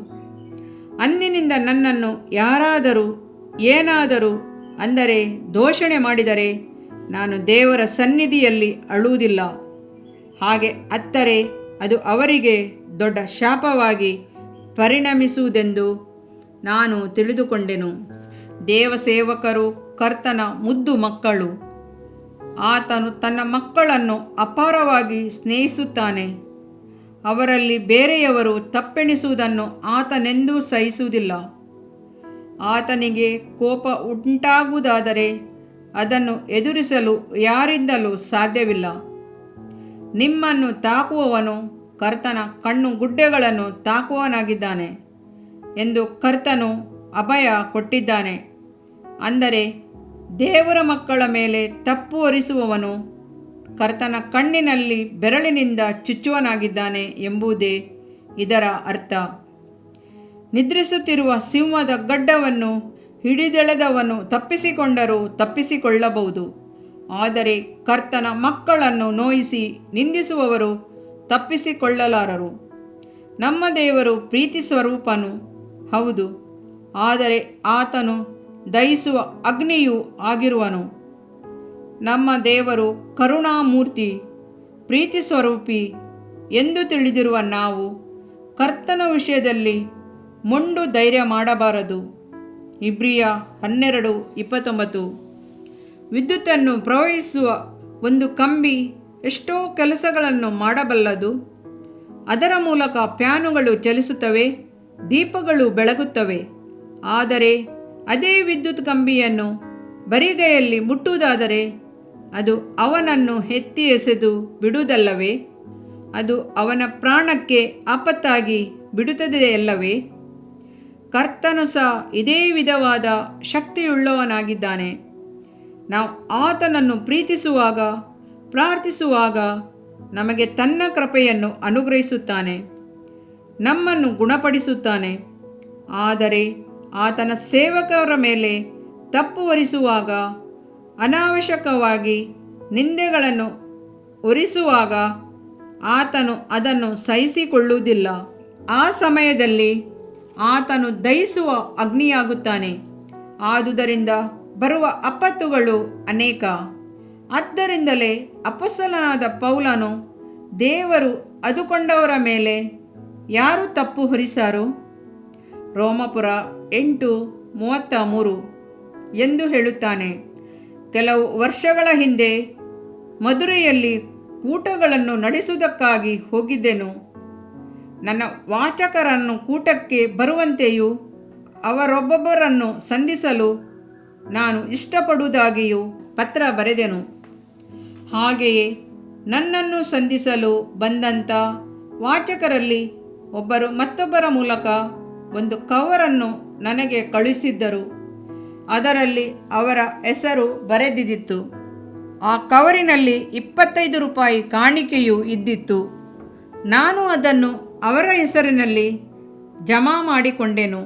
ಅಂದಿನಿಂದ ನನ್ನನ್ನು ಯಾರಾದರೂ ಏನಾದರೂ ಅಂದರೆ ದೂಷಣೆ ಮಾಡಿದರೆ ನಾನು ದೇವರ ಸನ್ನಿಧಿಯಲ್ಲಿ ಅಳುವುದಿಲ್ಲ. ಹಾಗೆ ಅತ್ತರೆ ಅದು ಅವರಿಗೆ ದೊಡ್ಡ ಶಾಪವಾಗಿ ಪರಿಣಮಿಸುವುದೆಂದು ನಾನು ತಿಳಿದುಕೊಂಡೆನು. ದೇವಸೇವಕರು ಕರ್ತನ ಮುದ್ದು ಮಕ್ಕಳು. ಆತನು ತನ್ನ ಮಕ್ಕಳನ್ನು ಅಪಾರವಾಗಿ ಸ್ನೇಹಿಸುತ್ತಾನೆ. ಅವರಲ್ಲಿ ಬೇರೆಯವರು ತಪ್ಪೆಣಿಸುವುದನ್ನು ಆತನೆಂದೂ ಸಹಿಸುವುದಿಲ್ಲ. ಆತನಿಗೆ ಕೋಪ ಉಂಟಾಗುವುದಾದರೆ ಅದನ್ನು ಎದುರಿಸಲು ಯಾರಿಂದಲೂ ಸಾಧ್ಯವಿಲ್ಲ. ನಿಮ್ಮನ್ನು ತಾಕುವವನು ಕರ್ತನ ಕಣ್ಣು ಗುಡ್ಡೆಗಳನ್ನು ತಾಕುವವನಾಗಿದ್ದಾನೆ ಎಂದು ಕರ್ತನು ಅಭಯ ಕೊಟ್ಟಿದ್ದಾನೆ. ಅಂದರೆ ದೇವರ ಮಕ್ಕಳ ಮೇಲೆ ತಪ್ಪು ಹೊರಿಸುವವನು ಕರ್ತನ ಕಣ್ಣಿನಲ್ಲಿ ಬೆರಳಿನಿಂದ ಚುಚ್ಚುವನಾಗಿದ್ದಾನೆ ಎಂಬುದೇ ಇದರ ಅರ್ಥ. ನಿದ್ರಿಸುತ್ತಿರುವ ಸಿಂಹದ ಗಡ್ಡವನ್ನು ಹಿಡಿದೆಳೆದವನು ತಪ್ಪಿಸಿಕೊಂಡರೂ ತಪ್ಪಿಸಿಕೊಳ್ಳಬಹುದು. ಆದರೆ ಕರ್ತನ ಮಕ್ಕಳನ್ನು ನೋಯಿಸಿ ನಿಂದಿಸುವವರು ತಪ್ಪಿಸಿಕೊಳ್ಳಲಾರರು. ನಮ್ಮ ದೇವರು ಪ್ರೀತಿ ಸ್ವರೂಪನು ಹೌದು, ಆದರೆ ಆತನು ದಹಿಸುವ ಅಗ್ನಿಯೂ ಆಗಿರುವನು. ನಮ್ಮ ದೇವರು ಕರುಣಾಮೂರ್ತಿ, ಪ್ರೀತಿ ಸ್ವರೂಪಿ ಎಂದು ತಿಳಿದಿರುವ ನಾವು ಕರ್ತನ ವಿಷಯದಲ್ಲಿ ಮೊಂಡು ಧೈರ್ಯ ಮಾಡಬಾರದು. ಇಬ್ರಿಯ 12:29. ವಿದ್ಯುತ್ತನ್ನು ಪ್ರವಹಿಸುವ ಒಂದು ಕಂಬಿ ಎಷ್ಟೋ ಕೆಲಸಗಳನ್ನು ಮಾಡಬಲ್ಲದು. ಅದರ ಮೂಲಕ ಫ್ಯಾನುಗಳು ಚಲಿಸುತ್ತವೆ, ದೀಪಗಳು ಬೆಳಗುತ್ತವೆ. ಆದರೆ ಅದೇ ವಿದ್ಯುತ್ ಕಂಬಿಯನ್ನು ಬರಿಗೈಯಲ್ಲಿ ಮುಟ್ಟುವುದಾದರೆ ಅದು ಅವನನ್ನು ಎತ್ತಿ ಎಸೆದು ಬಿಡುವುದಲ್ಲವೇ? ಅದು ಅವನ ಪ್ರಾಣಕ್ಕೆ ಆಪತ್ತಾಗಿ ಬಿಡುತ್ತದೆಯಲ್ಲವೇ? ಕರ್ತನು ಸಹ ಇದೇ ವಿಧವಾದ ಶಕ್ತಿಯುಳ್ಳವನಾಗಿದ್ದಾನೆ. ನಾವು ಆತನನ್ನು ಪ್ರೀತಿಸುವಾಗ, ಪ್ರಾರ್ಥಿಸುವಾಗ ನಮಗೆ ತನ್ನ ಕೃಪೆಯನ್ನು ಅನುಗ್ರಹಿಸುತ್ತಾನೆ, ನಮ್ಮನ್ನು ಗುಣಪಡಿಸುತ್ತಾನೆ. ಆದರೆ ಆತನ ಸೇವಕರ ಮೇಲೆ ತಪ್ಪು ಹೊರಿಸುವಾಗ, ಅನಾವಶ್ಯಕವಾಗಿ ನಿಂದೆಗಳನ್ನು ಹೊರಿಸುವಾಗ ಆತನು ಅದನ್ನು ಸಹಿಸಿಕೊಳ್ಳುವುದಿಲ್ಲ. ಆ ಸಮಯದಲ್ಲಿ ಆತನು ದಹಿಸುವ ಅಗ್ನಿಯಾಗುತ್ತಾನೆ. ಆದುದರಿಂದ ಬರುವ ಆಪತ್ತುಗಳು ಅನೇಕ. ಆದ್ದರಿಂದಲೇ ಅಪೊಸ್ತಲನಾದ ಪೌಲನು, ದೇವರು ಅದುಕೊಂಡವರ ಮೇಲೆ ಯಾರು ತಪ್ಪು ಹೊರಿಸಾರು? ರೋಮಾಪುರ 8:33 ಎಂದು ಹೇಳುತ್ತಾನೆ. ಕೆಲವು ವರ್ಷಗಳ ಹಿಂದೆ ಮಧುರೆಯಲ್ಲಿ ಕೂಟಗಳನ್ನು ನಡೆಸುವುದಕ್ಕಾಗಿ ಹೋಗಿದ್ದೆನು. ನನ್ನ ವಾಚಕರನ್ನು ಕೂಟಕ್ಕೆ ಬರುವಂತೆಯೂ ಅವರೊಬ್ಬೊಬ್ಬರನ್ನು ಸಂಧಿಸಲು ನಾನು ಇಷ್ಟಪಡುವುದಾಗಿಯೂ ಪತ್ರ ಬರೆದೆನು. ಹಾಗೆಯೇ ನನ್ನನ್ನು ಸಂಧಿಸಲು ಬಂದಂಥ ವಾಚಕರಲ್ಲಿ ಒಬ್ಬರು ಮತ್ತೊಬ್ಬರ ಮೂಲಕ ಒಂದು ಕವರನ್ನು ನನಗೆ ಕಳುಹಿಸಿದ್ದರು. ಅದರಲ್ಲಿ ಅವರ ಹೆಸರು ಬರೆದಿದ್ದಿತು. ಆ ಕವರಿನಲ್ಲಿ 25 ರೂಪಾಯಿ ಕಾಣಿಕೆಯೂ ಇದ್ದಿತ್ತು. ನಾನು ಅದನ್ನು ಅವರ ಹೆಸರಿನಲ್ಲಿ ಜಮಾ ಮಾಡಿಕೊಂಡೆನು.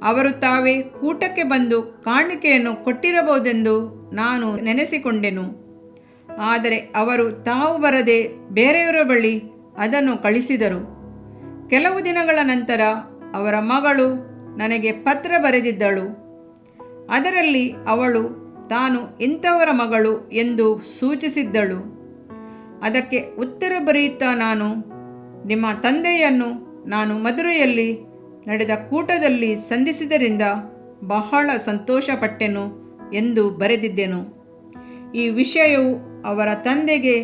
ಅವರು ತಾವೇ ಕೂಟಕ್ಕೆ ಬಂದು ಕಾಣಿಕೆಯನ್ನು ಕೊಟ್ಟಿರಬಹುದೆಂದು ನಾನು ನೆನೆಸಿಕೊಂಡೆನು. ಆದರೆ ಅವರು ತಾವು ಬರದೆ ಬೇರೆಯವರ ಬಳಿ ಅದನ್ನು ಕಳಿಸಿದರು. ಕೆಲವು ದಿನಗಳ ನಂತರ ಅವರ ಮಗಳು ನನಗೆ ಪತ್ರ ಬರೆದಿದ್ದಳು. ಅದರಲ್ಲಿ ಅವಳು ತಾನು ಇಂಥವರ ಮಗಳು ಎಂದು ಸೂಚಿಸಿದ್ದಳು. ಅದಕ್ಕೆ ಉತ್ತರ ಬರೆಯುತ್ತಾ ನಾನು, ನಿಮ್ಮ ತಂದೆಯನ್ನು ನಾನು ಮಧುರೆಯಲ್ಲಿ ನಡೆದ ಕೂಟದಲ್ಲಿ ಸಂಧಿಸಿದ್ದರಿಂದ ಬಹಳ ಸಂತೋಷಪಟ್ಟೆನು ಎಂದು ಬರೆದಿದ್ದೆನು. ಈ ವಿಷಯವು ಅವರ ತಂದೆಗೆ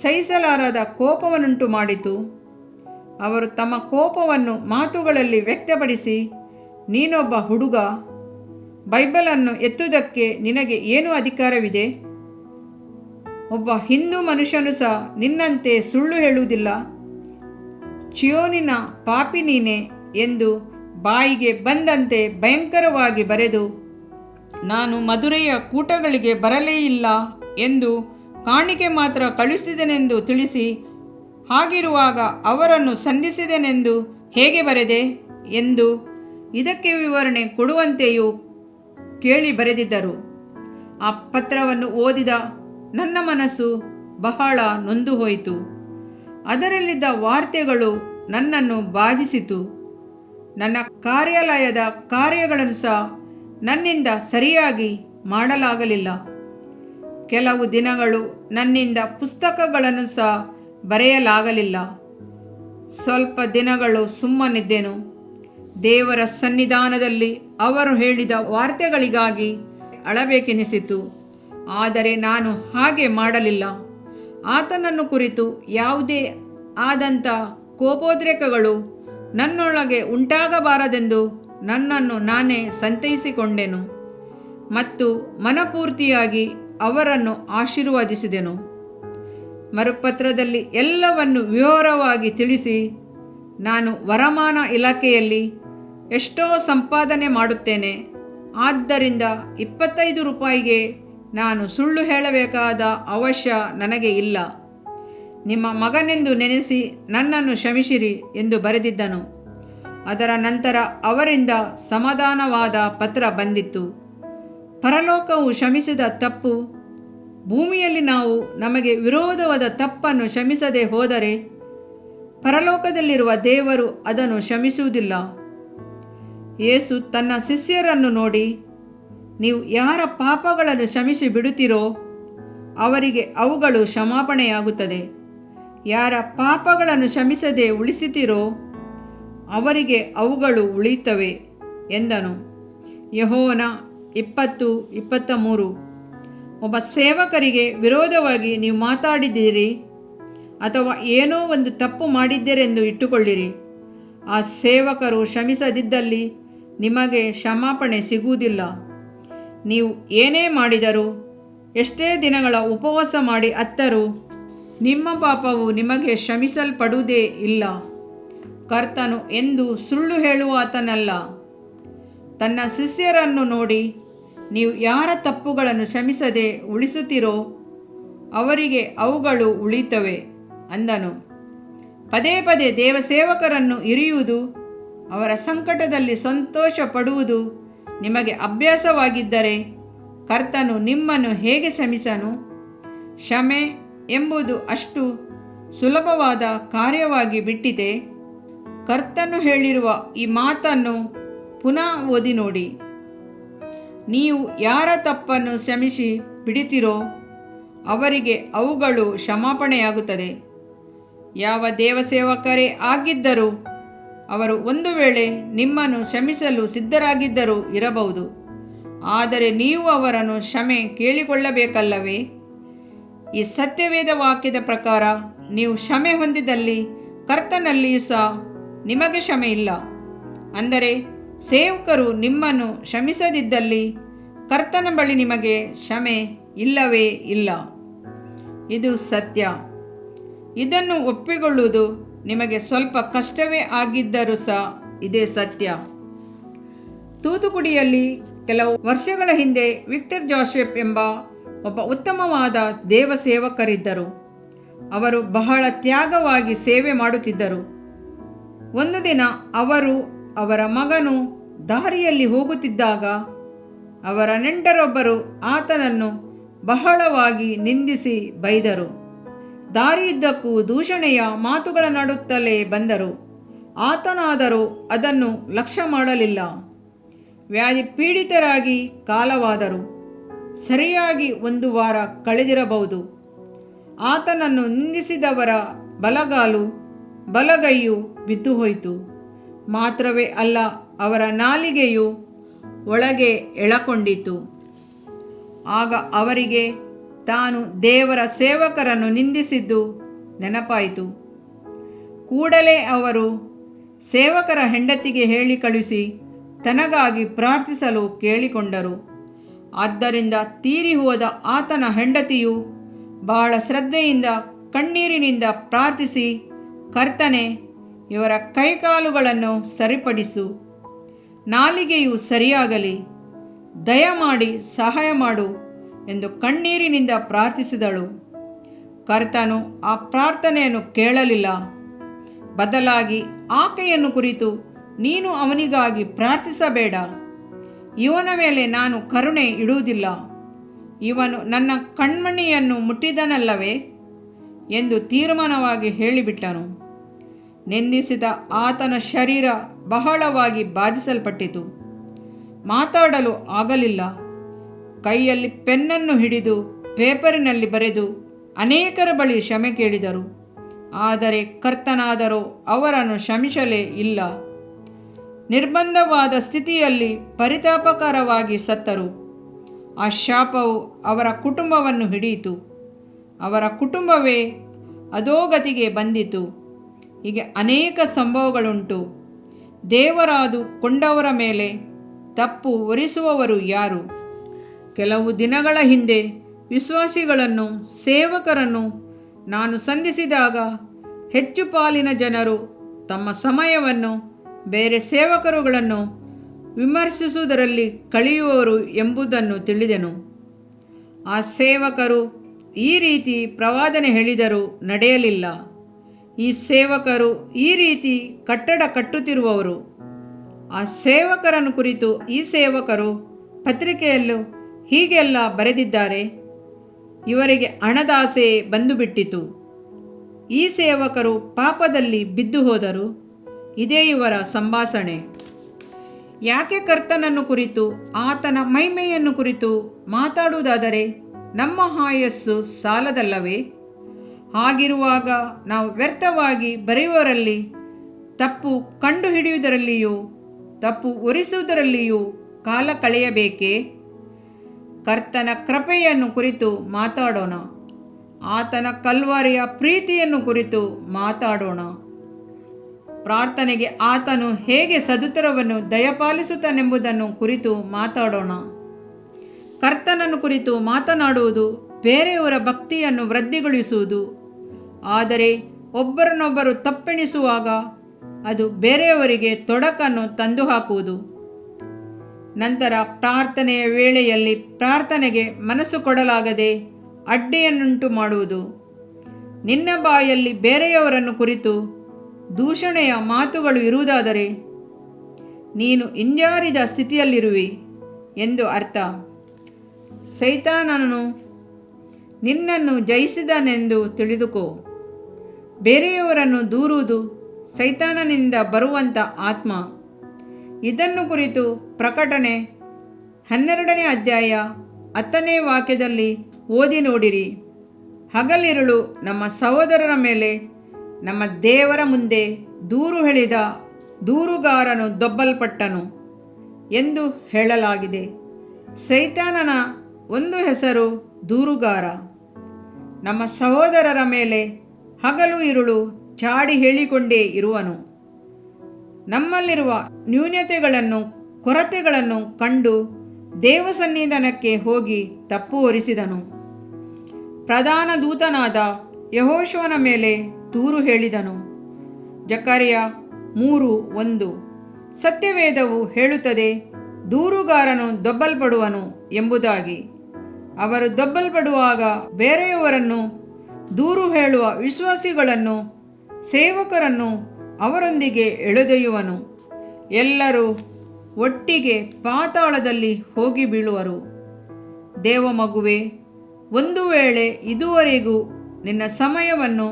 ಸಹಿಸಲಾರದ ಕೋಪವನ್ನುಂಟು ಮಾಡಿತು. ಅವರು ತಮ್ಮ ಕೋಪವನ್ನು ಮಾತುಗಳಲ್ಲಿ ವ್ಯಕ್ತಪಡಿಸಿ, ನೀನೊಬ್ಬ ಹುಡುಗ, ಬೈಬಲನ್ನು ಎತ್ತುವುದಕ್ಕೆ ನಿನಗೆ ಏನು ಅಧಿಕಾರವಿದೆ? ಒಬ್ಬ ಹಿಂದೂ ಮನುಷ್ಯನು ಸಹ ನಿನ್ನಂತೆ ಸುಳ್ಳು ಹೇಳುವುದಿಲ್ಲ. ಚಿಯೋನಿನ ಪಾಪಿ ನೀನೆ ಎಂದು ಬಾಯಿಗೆ ಬಂದಂತೆ ಭಯಂಕರವಾಗಿ ಬರೆದು, ನಾನು ಮಧುರೆಯ ಕೂಟಗಳಿಗೆ ಬರಲೇ ಇಲ್ಲ ಎಂದು ಕಾಣಿಕೆ ಮಾತ್ರ ಕಳುಹಿಸಿದೆನೆಂದು ತಿಳಿಸಿ, ಹಾಗಿರುವಾಗ ಅವರನ್ನು ಸಂಧಿಸಿದೆನೆಂದು ಹೇಗೆ ಬರೆದೆ ಎಂದು ಇದಕ್ಕೆ ವಿವರಣೆ ಕೊಡುವಂತೆಯೂ ಕೇಳಿ ಬರೆದಿದ್ದರು. ಆ ಪತ್ರವನ್ನು ಓದಿದ ನನ್ನ ಮನಸ್ಸು ಬಹಳ ನೊಂದು ಹೋಯಿತು. ಅದರಲ್ಲಿದ್ದ ವಾರ್ತೆಗಳು ನನ್ನನ್ನು ಬಾಧಿಸಿತು. ನನ್ನ ಕಾರ್ಯಾಲಯದ ಕಾರ್ಯಗಳನ್ನು ಸಹ ನನ್ನಿಂದ ಸರಿಯಾಗಿ ಮಾಡಲಾಗಲಿಲ್ಲ. ಕೆಲವು ದಿನಗಳು ನನ್ನಿಂದ ಪುಸ್ತಕಗಳನ್ನು ಸಹ ಬರೆಯಲಾಗಲಿಲ್ಲ. ಸ್ವಲ್ಪ ದಿನಗಳು ಸುಮ್ಮನಿದ್ದೆನು. ದೇವರ ಸನ್ನಿಧಾನದಲ್ಲಿ ಅವರು ಹೇಳಿದ ವಾರ್ತೆಗಳಿಗಾಗಿ ಅಳಬೇಕೆನಿಸಿತು. ಆದರೆ ನಾನು ಹಾಗೆ ಮಾಡಲಿಲ್ಲ. ಆತನನ್ನು ಕುರಿತು ಯಾವುದೇ ಆದಂಥ ಕೋಪೋದ್ರೇಕಗಳು ನನ್ನೊಳಗೆ ಉಂಟಾಗಬಾರದೆಂದು ನನ್ನನ್ನು ನಾನೇ ಸಂತೈಸಿಕೊಂಡೆನು ಮತ್ತು ಮನಪೂರ್ತಿಯಾಗಿ ಅವರನ್ನು ಆಶೀರ್ವದಿಸಿದೆನು. ಮರುಪತ್ರದಲ್ಲಿ ಎಲ್ಲವನ್ನು ವಿವರವಾಗಿ ತಿಳಿಸಿ, ನಾನು ವರಮಾನ ಇಲಾಖೆಯಲ್ಲಿ ಎಷ್ಟೋ ಸಂಪಾದನೆ ಮಾಡುತ್ತೇನೆ, ಆದ್ದರಿಂದ 25 ರೂಪಾಯಿಗೆ ನಾನು ಸುಳ್ಳು ಹೇಳಬೇಕಾದ ಅವಶ್ಯ ನನಗೆ ಇಲ್ಲ. ನಿಮ್ಮ ಮಗನೆಂದು ನೆನೆಸಿ ನನ್ನನ್ನು ಕ್ಷಮಿಸಿರಿ ಎಂದು ಬರೆದಿದ್ದನು. ಅದರ ನಂತರ ಅವರಿಂದ ಸಮಾಧಾನವಾದ ಪತ್ರ ಬಂದಿತ್ತು. ಪರಲೋಕವು ಕ್ಷಮಿಸಿದ ತಪ್ಪು, ಭೂಮಿಯಲ್ಲಿ ನಾವು ನಮಗೆ ವಿರೋಧವಾದ ತಪ್ಪನ್ನು ಕ್ಷಮಿಸದೆ ಹೋದರೆ ಪರಲೋಕದಲ್ಲಿರುವ ದೇವರು ಅದನ್ನು ಕ್ಷಮಿಸುವುದಿಲ್ಲ. ಯೇಸು ತನ್ನ ಶಿಷ್ಯರನ್ನು ನೋಡಿ, ನೀವು ಯಾರ ಪಾಪಗಳನ್ನು ಕ್ಷಮಿಸಿ ಬಿಡುತ್ತೀರೋ ಅವರಿಗೆ ಅವುಗಳು ಕ್ಷಮಾಪಣೆಯಾಗುತ್ತದೆ. ಯಾರ ಪಾಪಗಳನ್ನು ಕ್ಷಮಿಸದೆ ಉಳಿಸುತ್ತೀರೋ ಅವರಿಗೆ ಅವುಗಳು ಉಳಿಯುತ್ತವೆ ಎಂದನು. ಯೆಹೋವನ 20:23. ಒಬ್ಬ ಸೇವಕರಿಗೆ ವಿರೋಧವಾಗಿ ನೀವು ಮಾತಾಡಿದ್ದೀರಿ ಅಥವಾ ಏನೋ ಒಂದು ತಪ್ಪು ಮಾಡಿದ್ದೀರೆಂದು ಇಟ್ಟುಕೊಳ್ಳಿರಿ. ಆ ಸೇವಕರು ಕ್ಷಮಿಸದಿದ್ದಲ್ಲಿ ನಿಮಗೆ ಕ್ಷಮಾಪಣೆ ಸಿಗುವುದಿಲ್ಲ. ನೀವು ಏನೇ ಮಾಡಿದರೂ ಎಷ್ಟೇ ದಿನಗಳ ಉಪವಾಸ ಮಾಡಿ ಅತ್ತರೂ ನಿಮ್ಮ ಪಾಪವು ನಿಮಗೆ ಕ್ಷಮಿಸಲ್ಪಡುವುದೇ ಇಲ್ಲ. ಕರ್ತನು ಎಂದು ಸುಳ್ಳು ಹೇಳುವಾತನಲ್ಲ. ತನ್ನ ಶಿಷ್ಯರನ್ನು ನೋಡಿ, ನೀವು ಯಾರ ತಪ್ಪುಗಳನ್ನು ಕ್ಷಮಿಸದೆ ಉಳಿಸುತ್ತೀರೋ ಅವರಿಗೆ ಅವುಗಳು ಉಳಿತವೆ ಅಂದನು. ಪದೇ ಪದೇ ದೇವಸೇವಕರನ್ನು ಇರಿಯುವುದು, ಅವರ ಸಂಕಟದಲ್ಲಿ ಸಂತೋಷ ಪಡುವುದು ನಿಮಗೆ ಅಭ್ಯಾಸವಾಗಿದ್ದರೆ ಕರ್ತನು ನಿಮ್ಮನ್ನು ಹೇಗೆ ಕ್ಷಮಿಸನು? ಕ್ಷಮೆ ಎಂಬುದು ಅಷ್ಟು ಸುಲಭವಾದ ಕಾರ್ಯವಾಗಿ ಬಿಟ್ಟಿದೆ. ಕರ್ತನು ಹೇಳಿರುವ ಈ ಮಾತನ್ನು ಪುನಃ ಓದಿ ನೋಡಿ. ನೀವು ಯಾರ ತಪ್ಪನ್ನು ಕ್ಷಮಿಸಿ ಬಿಡುತ್ತೀರೋ ಅವರಿಗೆ ಅವುಗಳು ಕ್ಷಮಾಪಣೆಯಾಗುತ್ತದೆ. ಯಾವ ದೇವಸೇವಕರೇ ಆಗಿದ್ದರೂ ಅವರು ಒಂದು ವೇಳೆ ನಿಮ್ಮನ್ನು ಕ್ಷಮಿಸಲು ಸಿದ್ಧರಾಗಿದ್ದರೂ ಇರಬಹುದು. ಆದರೆ ನೀವು ಅವರನ್ನು ಕ್ಷಮೆ ಕೇಳಿಕೊಳ್ಳಬೇಕಲ್ಲವೇ? ಈ ಸತ್ಯವೇದ ವಾಕ್ಯದ ಪ್ರಕಾರ ನೀವು ಕ್ಷಮೆ ಹೊಂದಿದಲ್ಲಿ ಕರ್ತನಲ್ಲಿಯೂ ಸಹ ನಿಮಗೆ ಕ್ಷಮೆ ಇಲ್ಲ. ಅಂದರೆ ಸೇವಕರು ನಿಮ್ಮನ್ನು ಕ್ಷಮಿಸದಿದ್ದಲ್ಲಿ ಕರ್ತನ ಬಳಿ ನಿಮಗೆ ಕ್ಷಮೆ ಇಲ್ಲವೇ ಇಲ್ಲ. ಇದು ಸತ್ಯ. ಇದನ್ನು ಒಪ್ಪಿಕೊಳ್ಳುವುದು ನಿಮಗೆ ಸ್ವಲ್ಪ ಕಷ್ಟವೇ ಆಗಿದ್ದರೂ ಸಹ ಇದೇ ಸತ್ಯ. ತೂತುಕುಡಿಯಲ್ಲಿ ಕೆಲವು ವರ್ಷಗಳ ಹಿಂದೆ ವಿಕ್ಟರ್ ಜೋಸೆಫ್ ಎಂಬ ಒಬ್ಬ ಉತ್ತಮವಾದ ದೇವಸೇವಕರಿದ್ದರು. ಅವರು ಬಹಳ ತ್ಯಾಗವಾಗಿ ಸೇವೆ ಮಾಡುತ್ತಿದ್ದರು. ಒಂದು ದಿನ ಅವರು ಅವರ ಮಗನು ದಾರಿಯಲ್ಲಿ ಹೋಗುತ್ತಿದ್ದಾಗ ಅವರ ನೆಂಟರೊಬ್ಬರು ಆತನನ್ನು ಬಹಳವಾಗಿ ನಿಂದಿಸಿ ಬೈದರು. ದಾರಿಯುದ್ದಕ್ಕೂ ದೂಷಣೆಯ ಮಾತುಗಳನ್ನಾಡುತ್ತಲೇ ಬಂದರು. ಆತನಾದರೂ ಅದನ್ನು ಲಕ್ಷ್ಯ ಮಾಡಲಿಲ್ಲ. ವ್ಯಾಧಿ ಪೀಡಿತರಾಗಿ ಕಾಲವಾದರು. ಸರಿಯಾಗಿ 1 ವಾರ ಕಳೆದಿರಬಹುದು. ಆತನನ್ನು ನಿಂದಿಸಿದವರ ಬಲಗಾಲು ಬಲಗೈಯು ಬಿದ್ದು ಹೋಯಿತು. ಮಾತ್ರವೇ ಅಲ್ಲ, ಅವರ ನಾಲಿಗೆಯು ಒಳಗೆ ಎಳಕೊಂಡಿತು. ಆಗ ಅವರಿಗೆ ತಾನು ದೇವರ ಸೇವಕರನ್ನು ನಿಂದಿಸಿದ್ದು ನೆನಪಾಯಿತು. ಕೂಡಲೇ ಅವರು ಸೇವಕರ ಹೆಂಡತಿಗೆ ಹೇಳಿ ಕಳುಹಿಸಿ ತನಗಾಗಿ ಪ್ರಾರ್ಥಿಸಲು ಕೇಳಿಕೊಂಡರು. ಆದ್ದರಿಂದ ತೀರಿ ಹೋದ ಆತನ ಹೆಂಡತಿಯು ಬಹಳ ಶ್ರದ್ಧೆಯಿಂದ ಕಣ್ಣೀರಿನಿಂದ ಪ್ರಾರ್ಥಿಸಿ, ಕರ್ತನೇ, ಇವರ ಕೈಕಾಲುಗಳನ್ನು ಸರಿಪಡಿಸು, ನಾಲಿಗೆಯು ಸರಿಯಾಗಲಿ, ದಯಮಾಡಿ ಸಹಾಯ ಮಾಡು ಎಂದು ಕಣ್ಣೀರಿನಿಂದ ಪ್ರಾರ್ಥಿಸಿದಳು. ಕರ್ತನು ಆ ಪ್ರಾರ್ಥನೆಯನ್ನು ಕೇಳಲಿಲ್ಲ. ಬದಲಾಗಿ ಆಕೆಯನ್ನು ಕುರಿತು, ನೀನು ಅವನಿಗಾಗಿ ಪ್ರಾರ್ಥಿಸಬೇಡ, ಇವನ ಮೇಲೆ ನಾನು ಕರುಣೆ ಇಡುವುದಿಲ್ಲ, ಇವನು ನನ್ನ ಕಣ್ಮಣಿಯನ್ನು ಮುಟ್ಟಿದನಲ್ಲವೇ ಎಂದು ತೀರ್ಮಾನವಾಗಿ ಹೇಳಿಬಿಟ್ಟನು. ನಿಂದಿಸಿದ ಆತನ ಶರೀರ ಬಹಳವಾಗಿ ಬಾಧಿಸಲ್ಪಟ್ಟಿತು. ಮಾತಾಡಲು ಆಗಲಿಲ್ಲ. ಕೈಯಲ್ಲಿ ಪೆನ್ನನ್ನು ಹಿಡಿದು ಪೇಪರಿನಲ್ಲಿ ಬರೆದು ಅನೇಕರ ಬಳಿ ಕ್ಷಮೆ ಕೇಳಿದರು. ಆದರೆ ಕರ್ತನಾದರೂ ಅವರನ್ನು ಕ್ಷಮಿಸಲೇ ಇಲ್ಲ. ನಿರ್ಬಂಧವಾದ ಸ್ಥಿತಿಯಲ್ಲಿ ಪರಿತಾಪಕರವಾಗಿ ಸತ್ತರು. ಆ ಶಾಪವು ಅವರ ಕುಟುಂಬವನ್ನು ಹಿಡಿಯಿತು. ಅವರ ಕುಟುಂಬವೇ ಅಧೋಗತಿಗೆ ಬಂದಿತು. ಹೀಗೆ ಅನೇಕ ಸಂಭವಗಳುಂಟು. ದೇವರಾದು ಕೊಂಡವರ ಮೇಲೆ ತಪ್ಪು ಹೊರಿಸುವವರು ಯಾರು? ಕೆಲವು ದಿನಗಳ ಹಿಂದೆ ವಿಶ್ವಾಸಿಗಳನ್ನು, ಸೇವಕರನ್ನು ನಾನು ಸಂಧಿಸಿದಾಗ ಹೆಚ್ಚು ಪಾಲಿನ ಜನರು ತಮ್ಮ ಸಮಯವನ್ನು ಬೇರೆ ಸೇವಕರುಗಳನ್ನು ವಿಮರ್ಶಿಸುವುದರಲ್ಲಿ ಕಳೆಯುವವರು ಎಂಬುದನ್ನು ತಿಳಿದೆನು. ಆ ಸೇವಕರು ಈ ರೀತಿ ಪ್ರವಾದನೆ ಹೇಳಿದರೂ ನಡೆಯಲಿಲ್ಲ. ಈ ಸೇವಕರು ಈ ರೀತಿ ಕಟ್ಟಡ ಕಟ್ಟುತ್ತಿರುವವರು. ಆ ಸೇವಕರನ್ನು ಕುರಿತು ಈ ಸೇವಕರು ಪತ್ರಿಕೆಯಲ್ಲೂ ಹೀಗೆಲ್ಲ ಬರೆದಿದ್ದಾರೆ. ಇವರಿಗೆ ಹಣದಾಸೆ ಬಂದುಬಿಟ್ಟಿತು. ಈ ಸೇವಕರು ಪಾಪದಲ್ಲಿ ಬಿದ್ದು ಹೋದರು. ಇದೇ ಇವರ ಸಂಭಾಷಣೆ. ಯಾಕೆ ಕರ್ತನನ್ನು ಕುರಿತು, ಆತನ ಮಹಿಮೆಯನ್ನು ಕುರಿತು ಮಾತಾಡುವುದಾದರೆ ನಮ್ಮ ಆಯಸ್ಸು ಸಾಲದಲ್ಲವೇ? ಹಾಗಿರುವಾಗ ನಾವು ವ್ಯರ್ಥವಾಗಿ ಬರೆಯುವವರಲ್ಲಿ, ತಪ್ಪು ಕಂಡುಹಿಡಿಯುವುದರಲ್ಲಿಯೂ ತಪ್ಪು ಹೊರಿಸುವುದರಲ್ಲಿಯೂ ಕಾಲ ಕಳೆಯಬೇಕೇ? ಕರ್ತನ ಕೃಪೆಯನ್ನು ಕುರಿತು ಮಾತಾಡೋಣ. ಆತನ ಕಲ್ವಾರಿಯ ಪ್ರೀತಿಯನ್ನು ಕುರಿತು ಮಾತಾಡೋಣ. ಪ್ರಾರ್ಥನೆಗೆ ಆತನು ಹೇಗೆ ಸದುತ್ತರವನ್ನು ದಯಪಾಲಿಸುತ್ತಾನೆಂಬುದನ್ನು ಕುರಿತು ಮಾತಾಡೋಣ. ಕರ್ತನನ್ನು ಕುರಿತು ಮಾತನಾಡುವುದು ಬೇರೆಯವರ ಭಕ್ತಿಯನ್ನು ವೃದ್ಧಿಗೊಳಿಸುವುದು. ಆದರೆ ಒಬ್ಬರನ್ನೊಬ್ಬರು ತಪ್ಪೆಣಿಸುವಾಗ ಅದು ಬೇರೆಯವರಿಗೆ ತೊಡಕನ್ನು ತಂದುಹಾಕುವುದು. ನಂತರ ಪ್ರಾರ್ಥನೆಯ ವೇಳೆಯಲ್ಲಿ ಪ್ರಾರ್ಥನೆಗೆ ಮನಸ್ಸು ಕೊಡಲಾಗದೆ ಅಡ್ಡಿಯನ್ನುಂಟು ಮಾಡುವುದು. ನಿನ್ನ ಬಾಯಲ್ಲಿ ಬೇರೆಯವರನ್ನು ಕುರಿತು ದೂಷಣೆಯ ಮಾತುಗಳು ಇರುವುದಾದರೆ ನೀನು ಹಿಂಜಾರಿದ ಸ್ಥಿತಿಯಲ್ಲಿರುವಿ ಎಂದು ಅರ್ಥ. ಸೈತಾನನು ನಿನ್ನನ್ನು ಜಯಿಸಿದನೆಂದು ತಿಳಿದುಕೋ. ಬೇರೆಯವರನ್ನು ದೂರುವುದು ಸೈತಾನನಿಂದ ಬರುವಂಥ ಆತ್ಮ. ಇದನ್ನು ಕುರಿತು ಪ್ರಕಟಣೆ 12ನೇ ಅಧ್ಯಾಯ 10ನೇ ವಾಕ್ಯದಲ್ಲಿ ಓದಿ ನೋಡಿರಿ. ಹಗಲಿರುಳು ನಮ್ಮ ಸಹೋದರರ ಮೇಲೆ ನಮ್ಮ ದೇವರ ಮುಂದೆ ದೂರು ಹೇಳಿದ ದೂರುಗಾರನು ದೊಬ್ಬಲ್ಪಟ್ಟನು ಎಂದು ಹೇಳಲಾಗಿದೆ. ಸೈತಾನನ ಒಂದು ಹೆಸರು ದೂರುಗಾರ. ನಮ್ಮ ಸಹೋದರರ ಮೇಲೆ ಹಗಲು ಇರುಳು ಚಾಡಿ ಹೇಳಿಕೊಂಡೇ ಇರುವನು. ನಮ್ಮಲ್ಲಿರುವ ನ್ಯೂನತೆಗಳನ್ನು ಕೊರತೆಗಳನ್ನು ಕಂಡು ದೇವಸನ್ನಿಧಾನಕ್ಕೆ ಹೋಗಿ ತಪ್ಪು ಹೊರಿಸಿದನು. ಪ್ರಧಾನ ದೂತನಾದ ಯೆಹೋಶುವನ ಮೇಲೆ ದೂರು ಹೇಳಿದನು. ಜಕರ್ಯ 3:1. ಸತ್ಯವೇದವು ಹೇಳುತ್ತದೆ, ದೂರುಗಾರನು ದೊಬ್ಬಲ್ಪಡುವನು ಎಂಬುದಾಗಿ. ಅವರು ದೊಬ್ಬಲ್ಪಡುವಾಗ ಬೇರೆಯವರನ್ನು ದೂರು ಹೇಳುವ ವಿಶ್ವಾಸಿಗಳನ್ನು, ಸೇವಕರನ್ನು ಅವರೊಂದಿಗೆ ಎಳೆದೊಯ್ಯುವನು. ಎಲ್ಲರೂ ಒಟ್ಟಿಗೆ ಪಾತಾಳದಲ್ಲಿ ಹೋಗಿ ಬೀಳುವರು. ದೇವಮಗುವೆ, ಒಂದು ವೇಳೆ ಇದುವರೆಗೂ ನಿನ್ನ ಸಮಯವನ್ನು,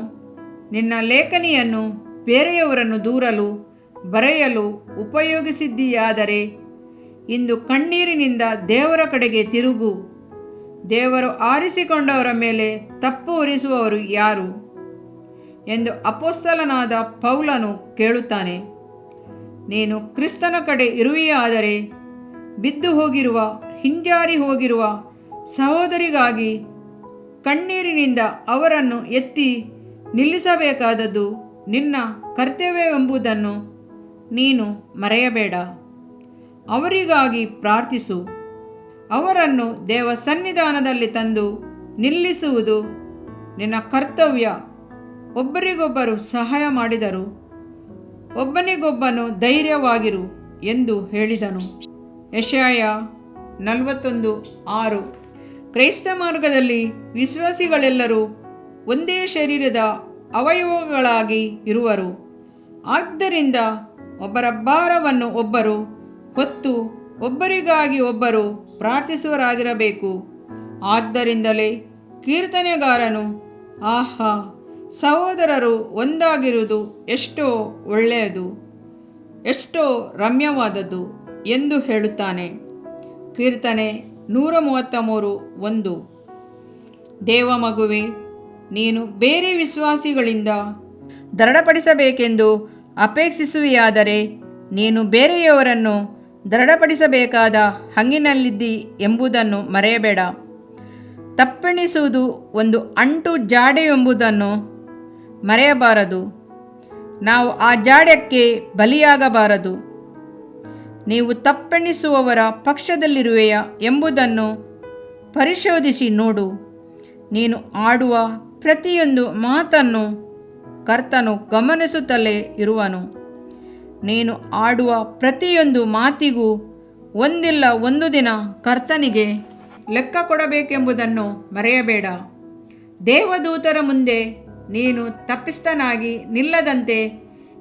ನಿನ್ನ ಲೇಖನಿಯನ್ನು ಬೇರೆಯವರನ್ನು ದೂರಲು ಬರೆಯಲು ಉಪಯೋಗಿಸಿದ್ದೀಯಾದರೆ ಇಂದು ಕಣ್ಣೀರಿನಿಂದ ದೇವರ ಕಡೆಗೆ ತಿರುಗು. ದೇವರು ಆರಿಸಿಕೊಂಡವರ ಮೇಲೆ ತಪ್ಪು ಹೊರಿಸುವವರು ಯಾರು ಎಂದು ಅಪೊಸ್ತಲನಾದ ಪೌಲನು ಕೇಳುತ್ತಾನೆ. ನೀನು ಕ್ರಿಸ್ತನ ಕಡೆ ಇರುವೆಯಾದರೆ ಬಿದ್ದು ಹೋಗಿರುವ, ಹಿಂಜಾರಿ ಹೋಗಿರುವ ಸಹೋದರಿಗಾಗಿ ಕಣ್ಣೀರಿನಿಂದ ಅವರನ್ನು ಎತ್ತಿ ನಿಲ್ಲಿಸಬೇಕಾದದ್ದು ನಿನ್ನ ಕರ್ತವ್ಯವೆಂಬುದನ್ನು ನೀನು ಮರೆಯಬೇಡ. ಅವರಿಗಾಗಿ ಪ್ರಾರ್ಥಿಸು. ಅವರನ್ನು ದೇವ ಸನ್ನಿಧಾನದಲ್ಲಿ ತಂದು ನಿಲ್ಲಿಸುವುದು ನಿನ್ನ ಕರ್ತವ್ಯ. ಒಬ್ಬರಿಗೊಬ್ಬರು ಸಹಾಯ ಮಾಡಿದರು, ಒಬ್ಬನಿಗೊಬ್ಬನು ಧೈರ್ಯವಾಗಿರು ಎಂದು ಹೇಳಿದನು. ಯೆಶಾಯ 41:6. ಕ್ರೈಸ್ತ ಮಾರ್ಗದಲ್ಲಿ ವಿಶ್ವಾಸಿಗಳೆಲ್ಲರೂ ಒಂದೇ ಶರೀರದ ಅವಯವಗಳಾಗಿ ಇರುವರು. ಆದ್ದರಿಂದ ಒಬ್ಬರ ಭಾರವನ್ನು ಒಬ್ಬರು ಹೊತ್ತು ಒಬ್ಬರಿಗಾಗಿ ಒಬ್ಬರು ಪ್ರಾರ್ಥಿಸುವರಾಗಿರಬೇಕು. ಆದ್ದರಿಂದಲೇ ಕೀರ್ತನೆಗಾರನು, ಆಹಾ, ಸಹೋದರರು ಒಂದಾಗಿರುವುದು ಎಷ್ಟೋ ಒಳ್ಳೆಯದು, ಎಷ್ಟೋ ರಮ್ಯವಾದದ್ದು ಎಂದು ಹೇಳುತ್ತಾನೆ. ಕೀರ್ತನೆ 133:1. ದೇವಮಗುವೆ, ನೀನು ಬೇರೆ ವಿಶ್ವಾಸಿಗಳಿಂದ ದೃಢಪಡಿಸಬೇಕೆಂದು ಅಪೇಕ್ಷಿಸುವೆಯಾದರೆ ನೀನು ಬೇರೆಯವರನ್ನು ದೃಢಪಡಿಸಬೇಕಾದ ಹಂಗಿನಲ್ಲಿದ್ದಿ ಎಂಬುದನ್ನು ಮರೆಯಬೇಡ. ತಪ್ಪೆಣಿಸುವುದು ಒಂದು ಅಂಟು ಜಾಡೆಯೆಂಬುದನ್ನು ಮರೆಯಬಾರದು. ನಾವು ಆ ಜಾಡ್ಯಕ್ಕೆ ಬಲಿಯಾಗಬಾರದು. ನೀವು ತಪ್ಪೆಣಿಸುವವರ ಪಕ್ಷದಲ್ಲಿರುವೆಯಾ ಎಂಬುದನ್ನು ಪರಿಶೋಧಿಸಿ ನೋಡು. ನೀನು ಆಡುವ ಪ್ರತಿಯೊಂದು ಮಾತನ್ನು ಕರ್ತನು ಗಮನಿಸುತ್ತಲೇ ಇರುವನು. ನೀನು ಆಡುವ ಪ್ರತಿಯೊಂದು ಮಾತಿಗೂ ಒಂದಿಲ್ಲ ಒಂದು ದಿನ ಕರ್ತನಿಗೆ ಲೆಕ್ಕ ಕೊಡಬೇಕೆಂಬುದನ್ನು ಮರೆಯಬೇಡ. ದೇವದೂತರ ಮುಂದೆ ನೀನು ತಪ್ಪಿಸ್ಥನಾಗಿ ನಿಲ್ಲದಂತೆ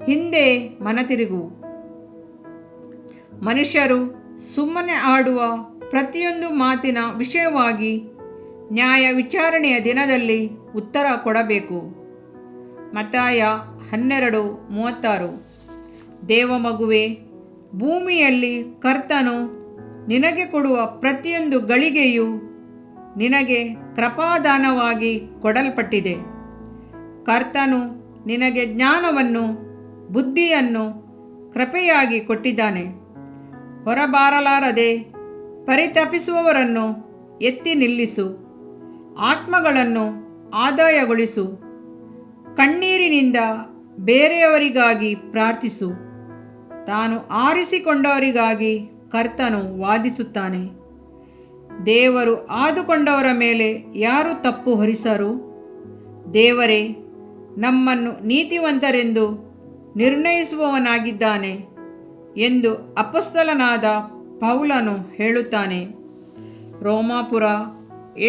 ಹಿಂದೆ ಮನತಿರುಗು. ಮನುಷ್ಯರು ಸುಮ್ಮನೆ ಆಡುವ ಪ್ರತಿಯೊಂದು ಮಾತಿನ ವಿಷಯವಾಗಿ ನ್ಯಾಯ ವಿಚಾರಣೆಯ ದಿನದಲ್ಲಿ ಉತ್ತರ ಕೊಡಬೇಕು. ಮತ್ತಾಯ 12:36. ದೇವಮಗುವೆ, ಭೂಮಿಯಲ್ಲಿ ಕರ್ತನು ನಿನಗೆ ಕೊಡುವ ಪ್ರತಿಯೊಂದು ಗಳಿಗೆಯೂ ನಿನಗೆ ಕೃಪಾದಾನವಾಗಿ ಕೊಡಲ್ಪಟ್ಟಿದೆ. ಕರ್ತನು ನಿನಗೆ ಜ್ಞಾನವನ್ನು, ಬುದ್ಧಿಯನ್ನು ಕೃಪೆಯಾಗಿ ಕೊಟ್ಟಿದ್ದಾನೆ. ಹೊರಬಾರಲಾರದೆ ಪರಿತಪಿಸುವವರನ್ನು ಎತ್ತಿ ನಿಲ್ಲಿಸು. ಆತ್ಮಗಳನ್ನು ಆದಾಯಗೊಳಿಸು. ಕಣ್ಣೀರಿನಿಂದ ಬೇರೆಯವರಿಗಾಗಿ ಪ್ರಾರ್ಥಿಸು. ತಾನು ಆರಿಸಿಕೊಂಡವರಿಗಾಗಿ ಕರ್ತನು ವಾದಿಸುತ್ತಾನೆ. ದೇವರು ಆದುಕೊಂಡವರ ಮೇಲೆ ಯಾರು ತಪ್ಪು ಹೊರಿಸರು? ದೇವರೇ ನಮ್ಮನ್ನು ನೀತಿವಂತರೆಂದು ನಿರ್ಣಯಿಸುವವನಾಗಿದ್ದಾನೆ ಎಂದು ಅಪೊಸ್ತಲನಾದ ಪೌಲನು ಹೇಳುತ್ತಾನೆ. ರೋಮಾಪುರ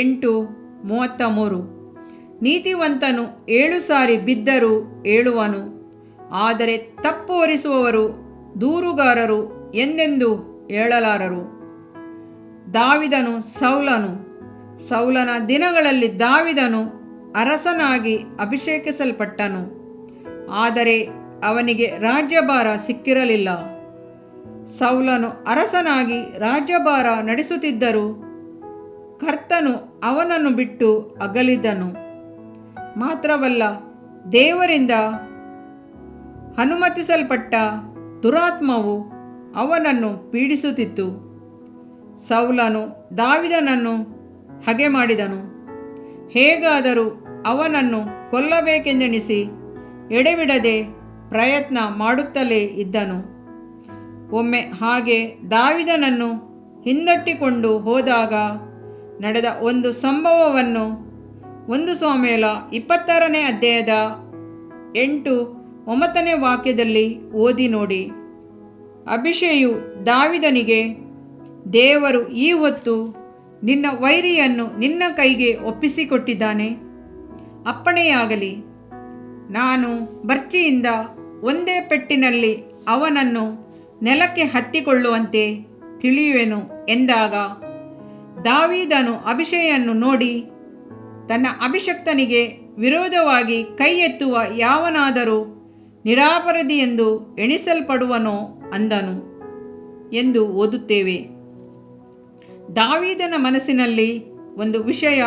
8:33. ನೀತಿವಂತನು 7 ಸಾರಿ ಬಿದ್ದರೂ ಏಳುವನು, ಆದರೆ ತಪ್ಪು ಹೊರಿಸುವವರು ದೂರುಗಾರರು ಎಂದೆಂದೂ ಏಳಲಾರರು. ದಾವೀದನು ಸೌಲನ ದಿನಗಳಲ್ಲಿ ದಾವೀದನು ಅರಸನಾಗಿ ಅಭಿಷೇಕಿಸಲ್ಪಟ್ಟನು, ಆದರೆ ಅವನಿಗೆ ರಾಜ್ಯಭಾರ ಸಿಕ್ಕಿರಲಿಲ್ಲ. ಸೌಲನು ಅರಸನಾಗಿ ರಾಜ್ಯಭಾರ ನಡೆಸುತ್ತಿದ್ದರೂ ಕರ್ತನು ಅವನನ್ನು ಬಿಟ್ಟು ಅಗಲಿದ್ದನು. ಮಾತ್ರವಲ್ಲ, ದೇವರಿಂದ ಅನುಮತಿಸಲ್ಪಟ್ಟ ದುರಾತ್ಮವು ಅವನನ್ನು ಪೀಡಿಸುತ್ತಿತ್ತು. ಸೌಲನು ದಾವೀದನನ್ನು ಹಗೆ ಮಾಡಿದನು. ಹೇಗಾದರೂ ಅವನನ್ನು ಕೊಲ್ಲಬೇಕೆಂದೆಣಿಸಿ ಎಡೆಬಿಡದೆ ಪ್ರಯತ್ನ ಮಾಡುತ್ತಲೇ ಇದ್ದನು. ಒಮ್ಮೆ ಹಾಗೆ ದಾವೀದನನ್ನು ಹಿಂದಟ್ಟಿಕೊಂಡು ಹೋದಾಗ ನಡೆದ ಒಂದು ಸಂಭವವನ್ನು 1 ಸಾಮುವೇಲ 22ನೇ ಅಧ್ಯಾಯದ 8-9ನೇ ವಾಕ್ಯದಲ್ಲಿ ಓದಿ ನೋಡಿ. ಅಭಿಷೇಯು ದಾವೀದನಿಗೆ, ದೇವರು ಈ ಹೊತ್ತು ನಿನ್ನ ವೈರಿಯನ್ನು ನಿನ್ನ ಕೈಗೆ ಒಪ್ಪಿಸಿಕೊಟ್ಟಿದ್ದಾನೆ. ಅಪ್ಪಣೆಯಾಗಲಿ, ನಾನು ಬರ್ಚಿಯಿಂದ ಒಂದೇ ಪೆಟ್ಟಿನಲ್ಲಿ ಅವನನ್ನು ನೆಲಕ್ಕೆ ಹತ್ತಿಕೊಳ್ಳುವಂತೆ ತಿಳಿಯುವೆನು ಎಂದಾಗ, ದಾವೀದನು ಅಭಿಷೇಯನ್ನು ನೋಡಿ, ತನ್ನ ಅಭಿಷಕ್ತನಿಗೆ ವಿರೋಧವಾಗಿ ಕೈ ಎತ್ತುವ ಯಾವನಾದರೂ ನಿರಪರಾಧಿ ಎಂದು ಎಣಿಸಲ್ಪಡುವನೋ ಅಂದನು ಎಂದು ಓದುತ್ತೇವೆ. ದಾವೀದನ ಮನಸ್ಸಿನಲ್ಲಿ ಒಂದು ವಿಷಯ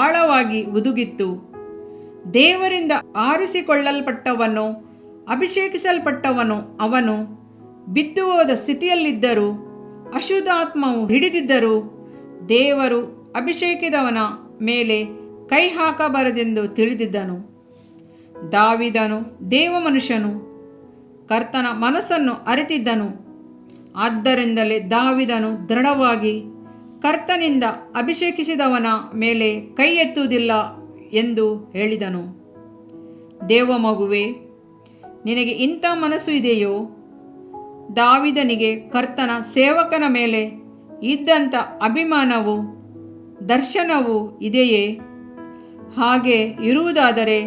ಆಳವಾಗಿ ಹುದುಗಿತ್ತು. ದೇವರಿಂದ ಆರಿಸಿಕೊಳ್ಳಲ್ಪಟ್ಟವನು, ಅಭಿಷೇಕಿಸಲ್ಪಟ್ಟವನು ಅವನು ಬಿದ್ದು ಹೋದ ಸ್ಥಿತಿಯಲ್ಲಿದ್ದರೂ, ಅಶುದ್ಧಾತ್ಮವು ಹಿಡಿದಿದ್ದರೂ ದೇವರು ಅಭಿಷೇಕಿದವನ ಮೇಲೆ ಕೈ ಹಾಕಬಾರದೆಂದು ತಿಳಿದಿದ್ದನು. ದಾವೀದನು ದೇವ ಮನುಷ್ಯನು, ಕರ್ತನ ಮನಸ್ಸನ್ನು ಅರಿತಿದ್ದನು. ಆದ್ದರಿಂದಲೇ ದಾವೀದನು ದೃಢವಾಗಿ ಕರ್ತನಿಂದ ಅಭಿಷೇಕಿಸಿದವನ ಮೇಲೆ ಕೈ ಎತ್ತುವುದಿಲ್ಲ ಎಂದು ಹೇಳಿದನು. ದೇವ ಮಗುವೆ, ನಿನಗೆ ಇಂಥ ಮನಸ್ಸು ಇದೆಯೋ? ದಾವೀದನಿಗೆ ಕರ್ತನ ಸೇವಕನ ಮೇಲೆ ಇದ್ದಂಥ ಅಭಿಮಾನವೂ ದರ್ಶನವೂ ಇದೆಯೇ? ಹಾಗೆ ಇರುವುದಾದರೆ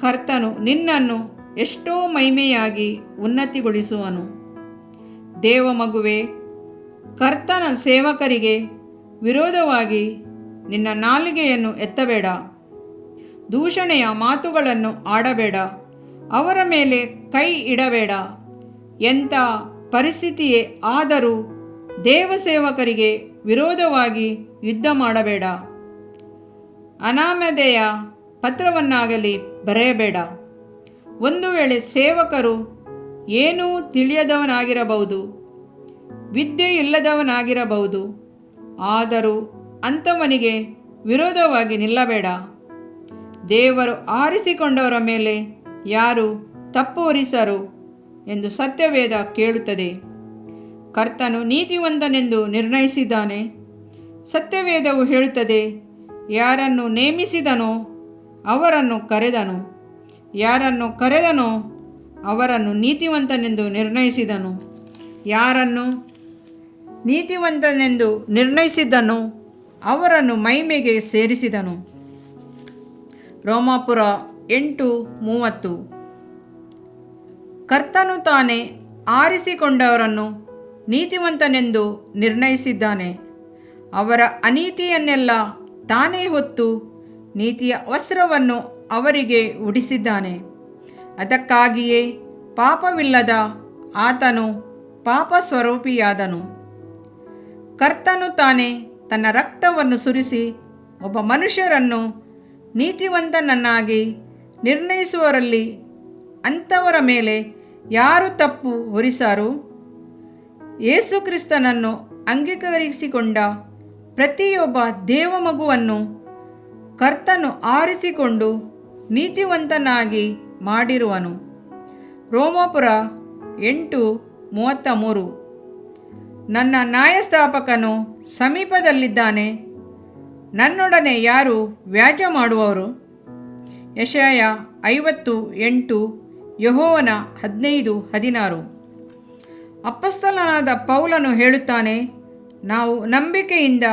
ಕರ್ತನು ನಿನ್ನನ್ನು ಎಷ್ಟೋ ಮಹಿಮೆಯಾಗಿ ಉನ್ನತಿಗೊಳಿಸುವನು. ದೇವ ಮಗುವೆ, ಕರ್ತನ ಸೇವಕರಿಗೆ ವಿರೋಧವಾಗಿ ನಿನ್ನ ನಾಲಿಗೆಯನ್ನು ಎತ್ತಬೇಡ. ದೂಷಣೆಯ ಮಾತುಗಳನ್ನು ಆಡಬೇಡ. ಅವರ ಮೇಲೆ ಕೈ ಇಡಬೇಡ. ಎಂಥ ಪರಿಸ್ಥಿತಿಯೇ ಆದರೂ ದೇವಸೇವಕರಿಗೆ ವಿರೋಧವಾಗಿ ಯುದ್ಧ ಮಾಡಬೇಡ. ಅನಾಮಧೇಯ ಪತ್ರವನ್ನಾಗಲಿ ಬರೆಯಬೇಡ. ಒಂದು ವೇಳೆ ಸೇವಕರು ಏನೂ ತಿಳಿಯದವನಾಗಿರಬಹುದು, ವಿದ್ಯೆ ಇಲ್ಲದವನಾಗಿರಬಹುದು. ಆದರೂ ಅಂಥವನಿಗೆ ವಿರೋಧವಾಗಿ ನಿಲ್ಲಬೇಡ. ದೇವರು ಆರಿಸಿಕೊಂಡವರ ಮೇಲೆ ಯಾರು ತಪ್ಪು ಹೊರಿಸರು ಎಂದು ಸತ್ಯವೇದ ಕೇಳುತ್ತದೆ. ಕರ್ತನು ನೀತಿವಂತನೆಂದು ನಿರ್ಣಯಿಸಿದ್ದಾನೆ. ಸತ್ಯವೇದವು ಹೇಳುತ್ತದೆ, ಯಾರನ್ನು ನೇಮಿಸಿದನೋ ಅವರನ್ನು ಕರೆದನು, ಯಾರನ್ನು ಕರೆದನೋ ಅವರನ್ನು ನೀತಿವಂತನೆಂದು ನಿರ್ಣಯಿಸಿದನು, ಯಾರನ್ನು ನೀತಿವಂತನೆಂದು ನಿರ್ಣಯಿಸಿದನೋ ಅವರನ್ನು ಮಹಿಮೆಗೆ ಸೇರಿಸಿದನು. ರೋಮಾಪುರ 8:30. ಕರ್ತನು ತಾನೇ ಆರಿಸಿಕೊಂಡವರನ್ನು ನೀತಿವಂತನೆಂದು ನಿರ್ಣಯಿಸಿದ್ದಾನೆ. ಅವರ ಅನೀತಿಯನ್ನೆಲ್ಲ ತಾನೇ ಹೊತ್ತು ನೀತಿಯ ವಸ್ತ್ರವನ್ನು ಅವರಿಗೆ ಉಡಿಸಿದ್ದಾನೆ. ಅದಕ್ಕಾಗಿಯೇ ಪಾಪವಿಲ್ಲದ ಆತನು ಪಾಪ ಸ್ವರೂಪಿಯಾದನು. ಕರ್ತನು ತಾನೇ ತನ್ನ ರಕ್ತವನ್ನು ಸುರಿಸಿ ಒಬ್ಬ ಮನುಷ್ಯರನ್ನು ನೀತಿವಂತನನ್ನಾಗಿ ನಿರ್ಣಯಿಸುವರಲ್ಲಿ ಅಂಥವರ ಮೇಲೆ ಯಾರು ತಪ್ಪು ಹೊರಿಸಾರು? ಯೇಸುಕ್ರಿಸ್ತನನ್ನು ಅಂಗೀಕರಿಸಿಕೊಂಡ ಪ್ರತಿಯೊಬ್ಬ ದೇವ ಮಗುವನ್ನು ಕರ್ತನು ಆರಿಸಿಕೊಂಡು ನೀತಿವಂತನಾಗಿ ಮಾಡಿರುವನು. ರೋಮಾಪುರ 8:33. ನನ್ನ ನ್ಯಾಯಸ್ಥಾಪಕನು ಸಮೀಪದಲ್ಲಿದ್ದಾನೆ. ನನ್ನೊಡನೆ ಯಾರು ವ್ಯಾಜ್ಯ ಮಾಡುವವರು? ಯೆಶಾಯ 50:8, ಯೆಹೋವನ 15:16. ಅಪೊಸ್ತಲನಾದ ಪೌಲನು ಹೇಳುತ್ತಾನೆ, ನಾವು ನಂಬಿಕೆಯಿಂದ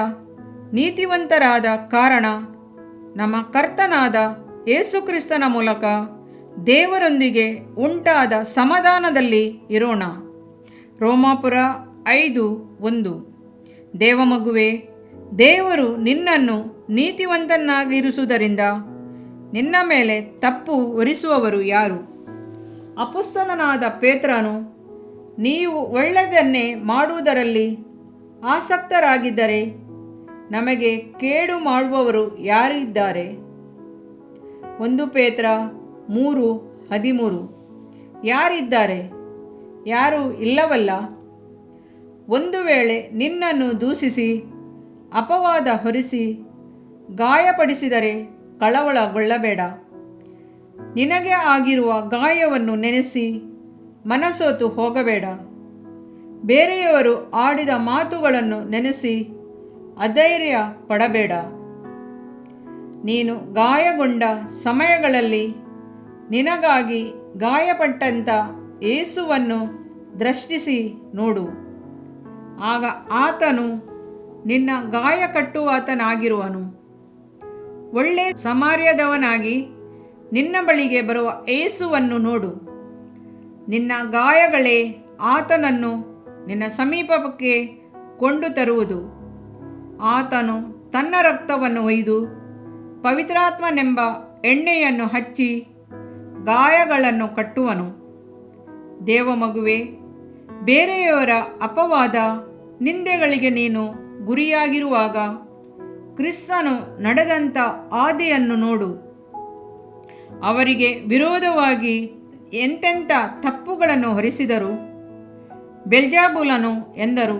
ನೀತಿವಂತರಾದ ಕಾರಣ ನಮ್ಮ ಕರ್ತನಾದ ಯೇಸುಕ್ರಿಸ್ತನ ಮೂಲಕ ದೇವರೊಂದಿಗೆ ಉಂಟಾದ ಸಮಾಧಾನದಲ್ಲಿ ಇರೋಣ. ರೋಮಾಪುರ 5:1. ದೇವಮಗುವೆ, ದೇವರು ನಿನ್ನನ್ನು ನೀತಿವಂತನಾಗಿರಿಸುವುದರಿಂದ ನಿನ್ನ ಮೇಲೆ ತಪ್ಪು ಹೊರಿಸುವವರು ಯಾರು? ಅಪೊಸ್ತಲನಾದ ಪೇತ್ರನು, ನೀವು ಒಳ್ಳೆಯದನ್ನೇ ಮಾಡುವುದರಲ್ಲಿ ಆಸಕ್ತರಾಗಿದ್ದರೆ ನಮಗೆ ಕೇಡು ಮಾಡುವವರು ಯಾರಿದ್ದಾರೆ? 1 ಪೇತ್ರ 3:13. ಯಾರಿದ್ದಾರೆ? ಯಾರೂ ಇಲ್ಲವಲ್ಲ. ಒಂದು ವೇಳೆ ನಿನ್ನನ್ನು ದೂಷಿಸಿ ಅಪವಾದ ಹೊರಿಸಿ ಗಾಯಪಡಿಸಿದರೆ ಕಳವಳಗೊಳ್ಳಬೇಡ. ನಿನಗೆ ಆಗಿರುವ ಗಾಯವನ್ನು ನೆನೆಸಿ ಮನಸೋತು ಹೋಗಬೇಡ. ಬೇರೆಯವರು ಆಡಿದ ಮಾತುಗಳನ್ನು ನೆನೆಸಿ ಅಧೈರ್ಯ ಪಡಬೇಡ. ನೀನು ಗಾಯಗೊಂಡ ಸಮಯಗಳಲ್ಲಿ ನಿನಗಾಗಿ ಗಾಯಪಟ್ಟಂಥ ಯೇಸುವನ್ನು ದೃಷ್ಟಿಸಿ ನೋಡು. ಆಗ ಆತನು ನಿನ್ನ ಗಾಯ ಕಟ್ಟುವಾತನಾಗಿರುವನು. ಒಳ್ಳೆ ಸಮಾರ್ಯದವನಾಗಿ ನಿನ್ನ ಬಳಿಗೆ ಬರುವ ಯೇಸುವನ್ನು ನೋಡು. ನಿನ್ನ ಗಾಯಗಳೇ ಆತನನ್ನು ನಿನ್ನ ಸಮೀಪಕ್ಕೆ ಕೊಂಡು ತರುವುದು. ಆತನು ತನ್ನ ರಕ್ತವನ್ನು ಒಯ್ದು ಪವಿತ್ರಾತ್ಮನೆಂಬ ಎಣ್ಣೆಯನ್ನು ಹಚ್ಚಿ ಗಾಯಗಳನ್ನು ಕಟ್ಟುವನು. ದೇವಮಗುವೆ, ಬೇರೆಯವರ ಅಪವಾದ ನಿಂದೆಗಳಿಗೆ ನೀನು ಗುರಿಯಾಗಿರುವಾಗ ಕ್ರಿಸ್ತನು ನಡೆದಂಥ ಹಾದಿಯನ್ನು ನೋಡು. ಅವರಿಗೆ ವಿರೋಧವಾಗಿ ಎಂತೆಂಥ ತಪ್ಪುಗಳನ್ನು ಹೊರಿಸಿದರು. ಬೆಲ್ಜೆಬೂಲನು ಎಂದರು,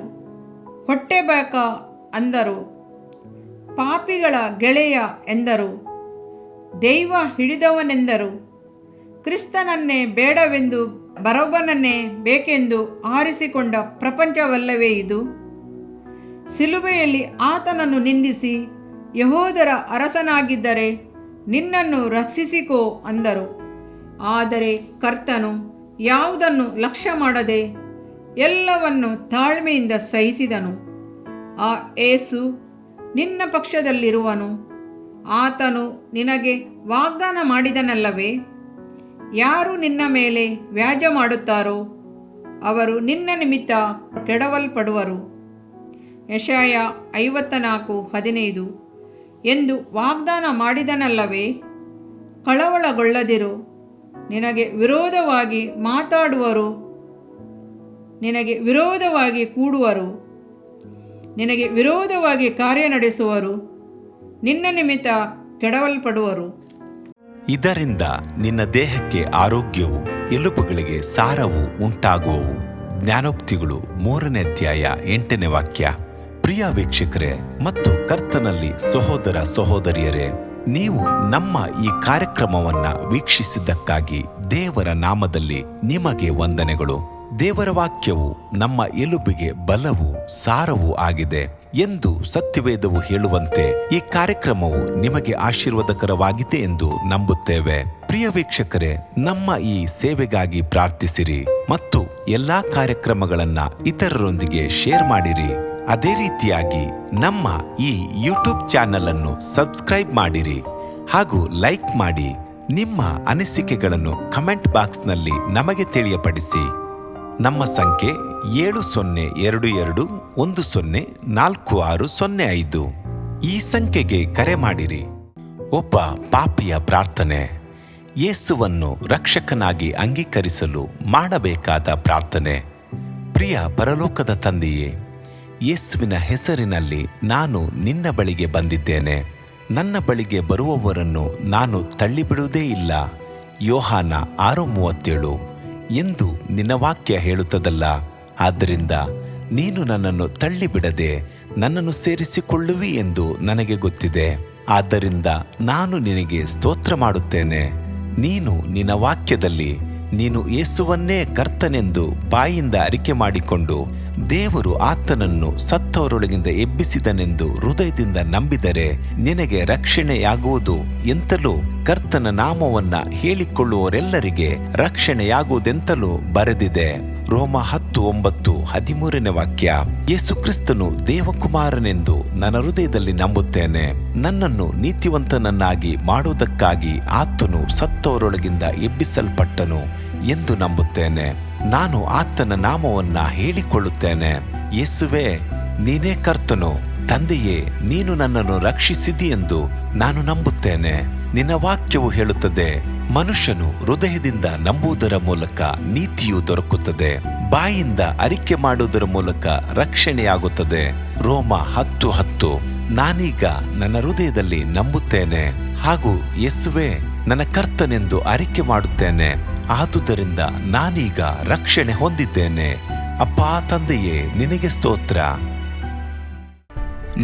ಹೊಟ್ಟೆಬೇಕ ಅಂದರು, ಪಾಪಿಗಳ ಗೆಳೆಯ ಎಂದರು, ದೈವ ಹಿಡಿದವನೆಂದರು. ಕ್ರಿಸ್ತನನ್ನೇ ಬೇಡವೆಂದು ಬರೊಬ್ಬನನ್ನೇ ಬೇಕೆಂದು ಆರಿಸಿಕೊಂಡ ಪ್ರಪಂಚವಲ್ಲವೇ ಇದು? ಸಿಲುಬೆಯಲ್ಲಿ ಆತನನ್ನು ನಿಂದಿಸಿ ಯೆಹೂದರ ಅರಸನಾಗಿದ್ದರೆ ನಿನ್ನನ್ನು ರಕ್ಷಿಸಿಕೋ ಅಂದರು. ಆದರೆ ಕರ್ತನು ಯಾವುದನ್ನು ಲಕ್ಷ್ಯ ಮಾಡದೆ ಎಲ್ಲವನ್ನು ತಾಳ್ಮೆಯಿಂದ ಸಹಿಸಿದನು. ಆ ಯೇಸು ನಿನ್ನ ಪಕ್ಷದಲ್ಲಿರುವನು. ಆತನು ನಿನಗೆ ವಾಗ್ದಾನ ಮಾಡಿದನಲ್ಲವೇ? ಯಾರು ನಿನ್ನ ಮೇಲೆ ವ್ಯಾಜ್ಯ ಮಾಡುತ್ತಾರೋ ಅವರು ನಿನ್ನ ನಿಮಿತ್ತ ಕೆಡವಲ್ಪಡುವರು. ಯೆಶಾಯ 54:15 ಎಂದು ವಾಗ್ದಾನ ಮಾಡಿದನಲ್ಲವೇ? ಕಳವಳಗೊಳ್ಳದಿರು. ನಿನಗೆ ವಿರೋಧವಾಗಿ ಮಾತಾಡುವರು, ನಿನಗೆ ವಿರೋಧವಾಗಿ ಕೂಡುವರು, ನಿನಗೆ ವಿರೋಧವಾಗಿ ಕಾರ್ಯ ನಡೆಸುವರು, ನಿನ್ನ ನಿಮಿತ್ತ ಕೆಡವಲ್ಪಡುವರು. ಇದರಿಂದ ನಿನ್ನ ದೇಹಕ್ಕೆ ಆರೋಗ್ಯವು, ಎಲುಬುಗಳಿಗೆ ಸಾರವು ಉಂಟಾಗುವವು. ಜ್ಞಾನೋಕ್ತಿಗಳು 3ನೇ ಅಧ್ಯಾಯ 8ನೇ ವಾಕ್ಯ. ಪ್ರಿಯ ವೀಕ್ಷಕರೇ ಮತ್ತು ಕರ್ತನಲ್ಲಿ ಸಹೋದರ ಸಹೋದರಿಯರೇ, ನೀವು ನಮ್ಮ ಈ ಕಾರ್ಯಕ್ರಮವನ್ನ ವೀಕ್ಷಿಸಿದ್ದಕ್ಕಾಗಿ ದೇವರ ನಾಮದಲ್ಲಿ ನಿಮಗೆ ವಂದನೆಗಳು. ದೇವರ ವಾಕ್ಯವು ನಮ್ಮ ಎಲುಬಿಗೆ ಬಲವೂ ಸಾರವೂ ಆಗಿದೆ ಎಂದು ಸತ್ಯವೇದವು ಹೇಳುವಂತೆ ಈ ಕಾರ್ಯಕ್ರಮವು ನಿಮಗೆ ಆಶೀರ್ವಾದಕರವಾಗಿದೆ ಎಂದು ನಂಬುತ್ತೇವೆ. ಪ್ರಿಯ ವೀಕ್ಷಕರೇ, ನಮ್ಮ ಈ ಸೇವೆಗಾಗಿ ಪ್ರಾರ್ಥಿಸಿರಿ ಮತ್ತು ಎಲ್ಲಾ ಕಾರ್ಯಕ್ರಮಗಳನ್ನ ಇತರರೊಂದಿಗೆ ಶೇರ್ ಮಾಡಿರಿ. ಅದೇ ರೀತಿಯಾಗಿ ನಮ್ಮ ಈ ಯೂಟ್ಯೂಬ್ ಚಾನೆಲ್ ಅನ್ನು ಸಬ್ಸ್ಕ್ರೈಬ್ ಮಾಡಿರಿ ಹಾಗೂ ಲೈಕ್ ಮಾಡಿ. ನಿಮ್ಮ ಅನಿಸಿಕೆಗಳನ್ನು ಕಮೆಂಟ್ ಬಾಕ್ಸ್ನಲ್ಲಿ ನಮಗೆ ತಿಳಿಯಪಡಿಸಿ. ನಮ್ಮ ಸಂಖ್ಯೆ 7022104605. ಈ ಸಂಖ್ಯೆಗೆ ಕರೆ ಮಾಡಿರಿ. ಒಬ್ಬ ಪಾಪಿಯ ಪ್ರಾರ್ಥನೆ. ಯೇಸುವನ್ನು ರಕ್ಷಕನಾಗಿ ಅಂಗೀಕರಿಸಲು ಮಾಡಬೇಕಾದ ಪ್ರಾರ್ಥನೆ. ಪ್ರಿಯ ಪರಲೋಕದ ತಂದೆಯೇ, ಯೇಸುವಿನ ಹೆಸರಿನಲ್ಲಿ ನಾನು ನಿನ್ನ ಬಳಿಗೆ ಬಂದಿದ್ದೇನೆ. ನನ್ನ ಬಳಿಗೆ ಬರುವವರನ್ನು ನಾನು ತಳ್ಳಿಬಿಡುವುದೇ ಇಲ್ಲ. ಯೋಹಾನ 6:37 ಎಂದು ನಿನ್ನ ವಾಕ್ಯ ಹೇಳುತ್ತದಲ್ಲ. ಆದ್ದರಿಂದ ನೀನು ನನ್ನನ್ನು ತಳ್ಳಿಬಿಡದೆ ನನ್ನನ್ನು ಸೇರಿಸಿಕೊಳ್ಳುವಿ ಎಂದು ನನಗೆ ಗೊತ್ತಿದೆ. ಆದ್ದರಿಂದ ನಾನು ನಿನಗೆ ಸ್ತೋತ್ರ ಮಾಡುತ್ತೇನೆ. ನೀನು ನಿನ್ನ ವಾಕ್ಯದಲ್ಲಿ ನೀನು ಯೇಸುವನ್ನೇ ಕರ್ತನೆಂದು ಬಾಯಿಂದ ಅರಿಕೆ ಮಾಡಿಕೊಂಡು ದೇವರು ಆತನನ್ನು ಸತ್ತವರೊಳಗಿಂದ ಎಬ್ಬಿಸಿದನೆಂದು ಹೃದಯದಿಂದ ನಂಬಿದರೆ ನಿನಗೆ ರಕ್ಷಣೆಯಾಗುವುದು ಎಂತಲೂ ಕರ್ತನ ನಾಮವನ್ನ ಹೇಳಿಕೊಳ್ಳುವವರೆಲ್ಲರಿಗೆ ರಕ್ಷಣೆಯಾಗುವುದೆಂತಲೂ ಬರೆದಿದೆ. ರೋಮ 10:9 ವಾಕ್ಯ. ಯೇಸು ಕ್ರಿಸ್ತನು ದೇವಕುಮಾರನೆಂದು ನನ್ನ ಹೃದಯದಲ್ಲಿ ನಂಬುತ್ತೇನೆ. ನನ್ನನ್ನು ನೀತಿವಂತನನ್ನಾಗಿ ಮಾಡುವುದಕ್ಕಾಗಿ ಆತನು ಸತ್ತವರೊಳಗಿಂದ ಎಬ್ಬಿಸಲ್ಪಟ್ಟನು ಎಂದು ನಂಬುತ್ತೇನೆ. ನಾನು ಆತನ ನಾಮವನ್ನ ಹೇಳಿಕೊಳ್ಳುತ್ತೇನೆ. ಯೇಸುವೇ, ನೀನೇ ಕರ್ತನು. ತಂದೆಯೇ, ನೀನು ನನ್ನನ್ನು ರಕ್ಷಿಸಿದಿ ಎಂದು ನಾನು ನಂಬುತ್ತೇನೆ. ನಿನ್ನ ವಾಕ್ಯವು ಹೇಳುತ್ತದೆ, ಮನುಷ್ಯನು ಹೃದಯದಿಂದ ನಂಬುವುದರ ಮೂಲಕ ನೀತಿಯು ದೊರಕುತ್ತದೆ, ಬಾಯಿಂದ ಅರಿಕೆ ಮಾಡುವುದರ ಮೂಲಕ ರಕ್ಷಣೆಯಾಗುತ್ತದೆ. ರೋಮ 10:10. ನಾನೀಗ ನನ್ನ ಹೃದಯದಲ್ಲಿ ನಂಬುತ್ತೇನೆ ಹಾಗೂ ಯೇಸುವೇ ನನ್ನ ಕರ್ತನೆಂದು ಅರಿಕೆ ಮಾಡುತ್ತೇನೆ. ಆದುದರಿಂದ ನಾನೀಗ ರಕ್ಷಣೆ ಹೊಂದಿದ್ದೇನೆ. ಅಪ್ಪಾ ತಂದೆಯೇ, ನಿನಗೆ ಸ್ತೋತ್ರ.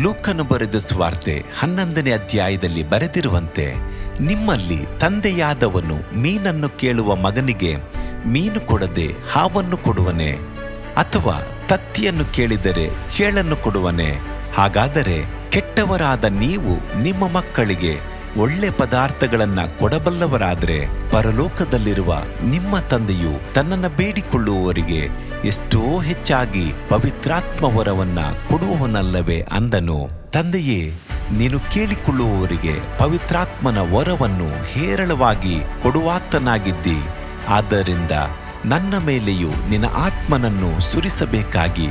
ಲೂಕನು ಬರೆದ ಸುವಾರ್ತೆ 11ನೇ ಅಧ್ಯಾಯದಲ್ಲಿ ಬರೆದಿರುವಂತೆ, ನಿಮ್ಮಲ್ಲಿ ತಂದೆಯಾದವನು ಮೀನನ್ನು ಕೇಳುವ ಮಗನಿಗೆ ಮೀನು ಕೊಡದೆ ಹಾವನ್ನು ಕೊಡುವನೆ? ಅಥವಾ ತತ್ತಿಯನ್ನು ಕೇಳಿದರೆ ಚೇಳನ್ನು ಕೊಡುವನೆ? ಹಾಗಾದರೆ ಕೆಟ್ಟವರಾದ ನೀವು ನಿಮ್ಮ ಮಕ್ಕಳಿಗೆ ಒಳ್ಳೆ ಪದಾರ್ಥಗಳನ್ನ ಕೊಡಬಲ್ಲವರಾದರೆ ಪರಲೋಕದಲ್ಲಿರುವ ನಿಮ್ಮ ತಂದೆಯು ತನ್ನನ್ನು ಬೇಡಿಕೊಳ್ಳುವವರಿಗೆ ಎಷ್ಟೋ ಹೆಚ್ಚಾಗಿ ಪವಿತ್ರಾತ್ಮ ವರವನ್ನ ಕೊಡುವವನಲ್ಲವೇ ಅಂದನು. ತಂದೆಯೇ, ನೀನು ಕೇಳಿಕೊಳ್ಳುವವರಿಗೆ ಪವಿತ್ರಾತ್ಮನ ವರವನ್ನು ಹೇರಳವಾಗಿ ಕೊಡುವಾತನಾಗಿದ್ದಿ. ಆದ್ದರಿಂದ ನನ್ನ ಮೇಲೆಯೂ ನಿನ್ನ ಆತ್ಮನನ್ನು ಸುರಿಸಬೇಕಾಗಿ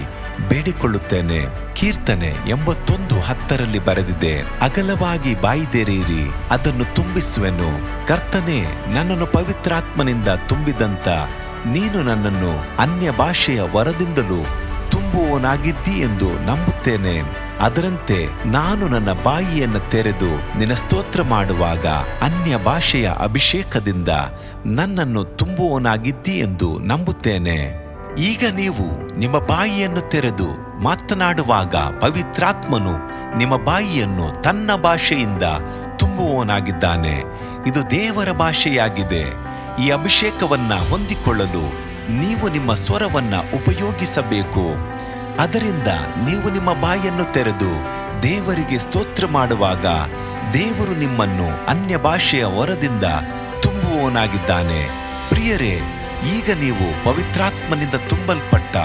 ಬೇಡಿಕೊಳ್ಳುತ್ತೇನೆ. ಕೀರ್ತನೆ 81:10 ಬರೆದಿದೆ, ಅಗಲವಾಗಿ ಬಾಯಿದೆರೆಯಿರಿ, ಅದನ್ನು ತುಂಬಿಸುವೆನು. ಕರ್ತನೇ, ನನ್ನನ್ನು ಪವಿತ್ರಾತ್ಮನಿಂದ ತುಂಬಿದಂತ ನೀನು ನನ್ನನ್ನು ಅನ್ಯ ಭಾಷೆಯ ವರದಿಂದಲೂ ತುಂಬುವವನಾಗಿದ್ದಿ ಎಂದು ನಂಬುತ್ತೇನೆ. ಅದರಂತೆ ನಾನು ನನ್ನ ಬಾಯಿಯನ್ನು ತೆರೆದು ನಿನ್ನ ಸ್ತೋತ್ರ ಮಾಡುವಾಗ ಅನ್ಯ ಭಾಷೆಯ ಅಭಿಷೇಕದಿಂದ ನನ್ನನ್ನು ತುಂಬುವವನಾಗಿದ್ದಿ ಎಂದು ನಂಬುತ್ತೇನೆ. ಈಗ ನೀವು ನಿಮ್ಮ ಬಾಯಿಯನ್ನು ತೆರೆದು ಮಾತನಾಡುವಾಗ ಪವಿತ್ರಾತ್ಮನು ನಿಮ್ಮ ಬಾಯಿಯನ್ನು ತನ್ನ ಭಾಷೆಯಿಂದ ತುಂಬುವವನಾಗಿದ್ದಾನೆ. ಇದು ದೇವರ ಭಾಷೆಯಾಗಿದೆ. ಈ ಅಭಿಷೇಕವನ್ನ ಹೊಂದಿಕೊಳ್ಳಲು ನೀವು ನಿಮ್ಮ ಸ್ವರವನ್ನ ಉಪಯೋಗಿಸಬೇಕು. ಅದರಿಂದ ನೀವು ನಿಮ್ಮ ಬಾಯನ್ನು ತೆರೆದು ದೇವರಿಗೆ ಸ್ತೋತ್ರ ಮಾಡುವಾಗ ದೇವರು ನಿಮ್ಮನ್ನು ಅನ್ಯ ಭಾಷೆಯ ವರದಿಂದ ತುಂಬುವವನಾಗಿದ್ದಾನೆ. ಪ್ರಿಯರೇ, ಈಗ ನೀವು ಪವಿತ್ರಾತ್ಮನಿಂದ ತುಂಬಲ್ಪಟ್ಟ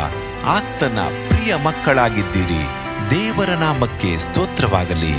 ಆತನ ಪ್ರಿಯ ಮಕ್ಕಳಾಗಿದ್ದೀರಿ. ದೇವರ ನಾಮಕ್ಕೆ ಸ್ತೋತ್ರವಾಗಲಿ.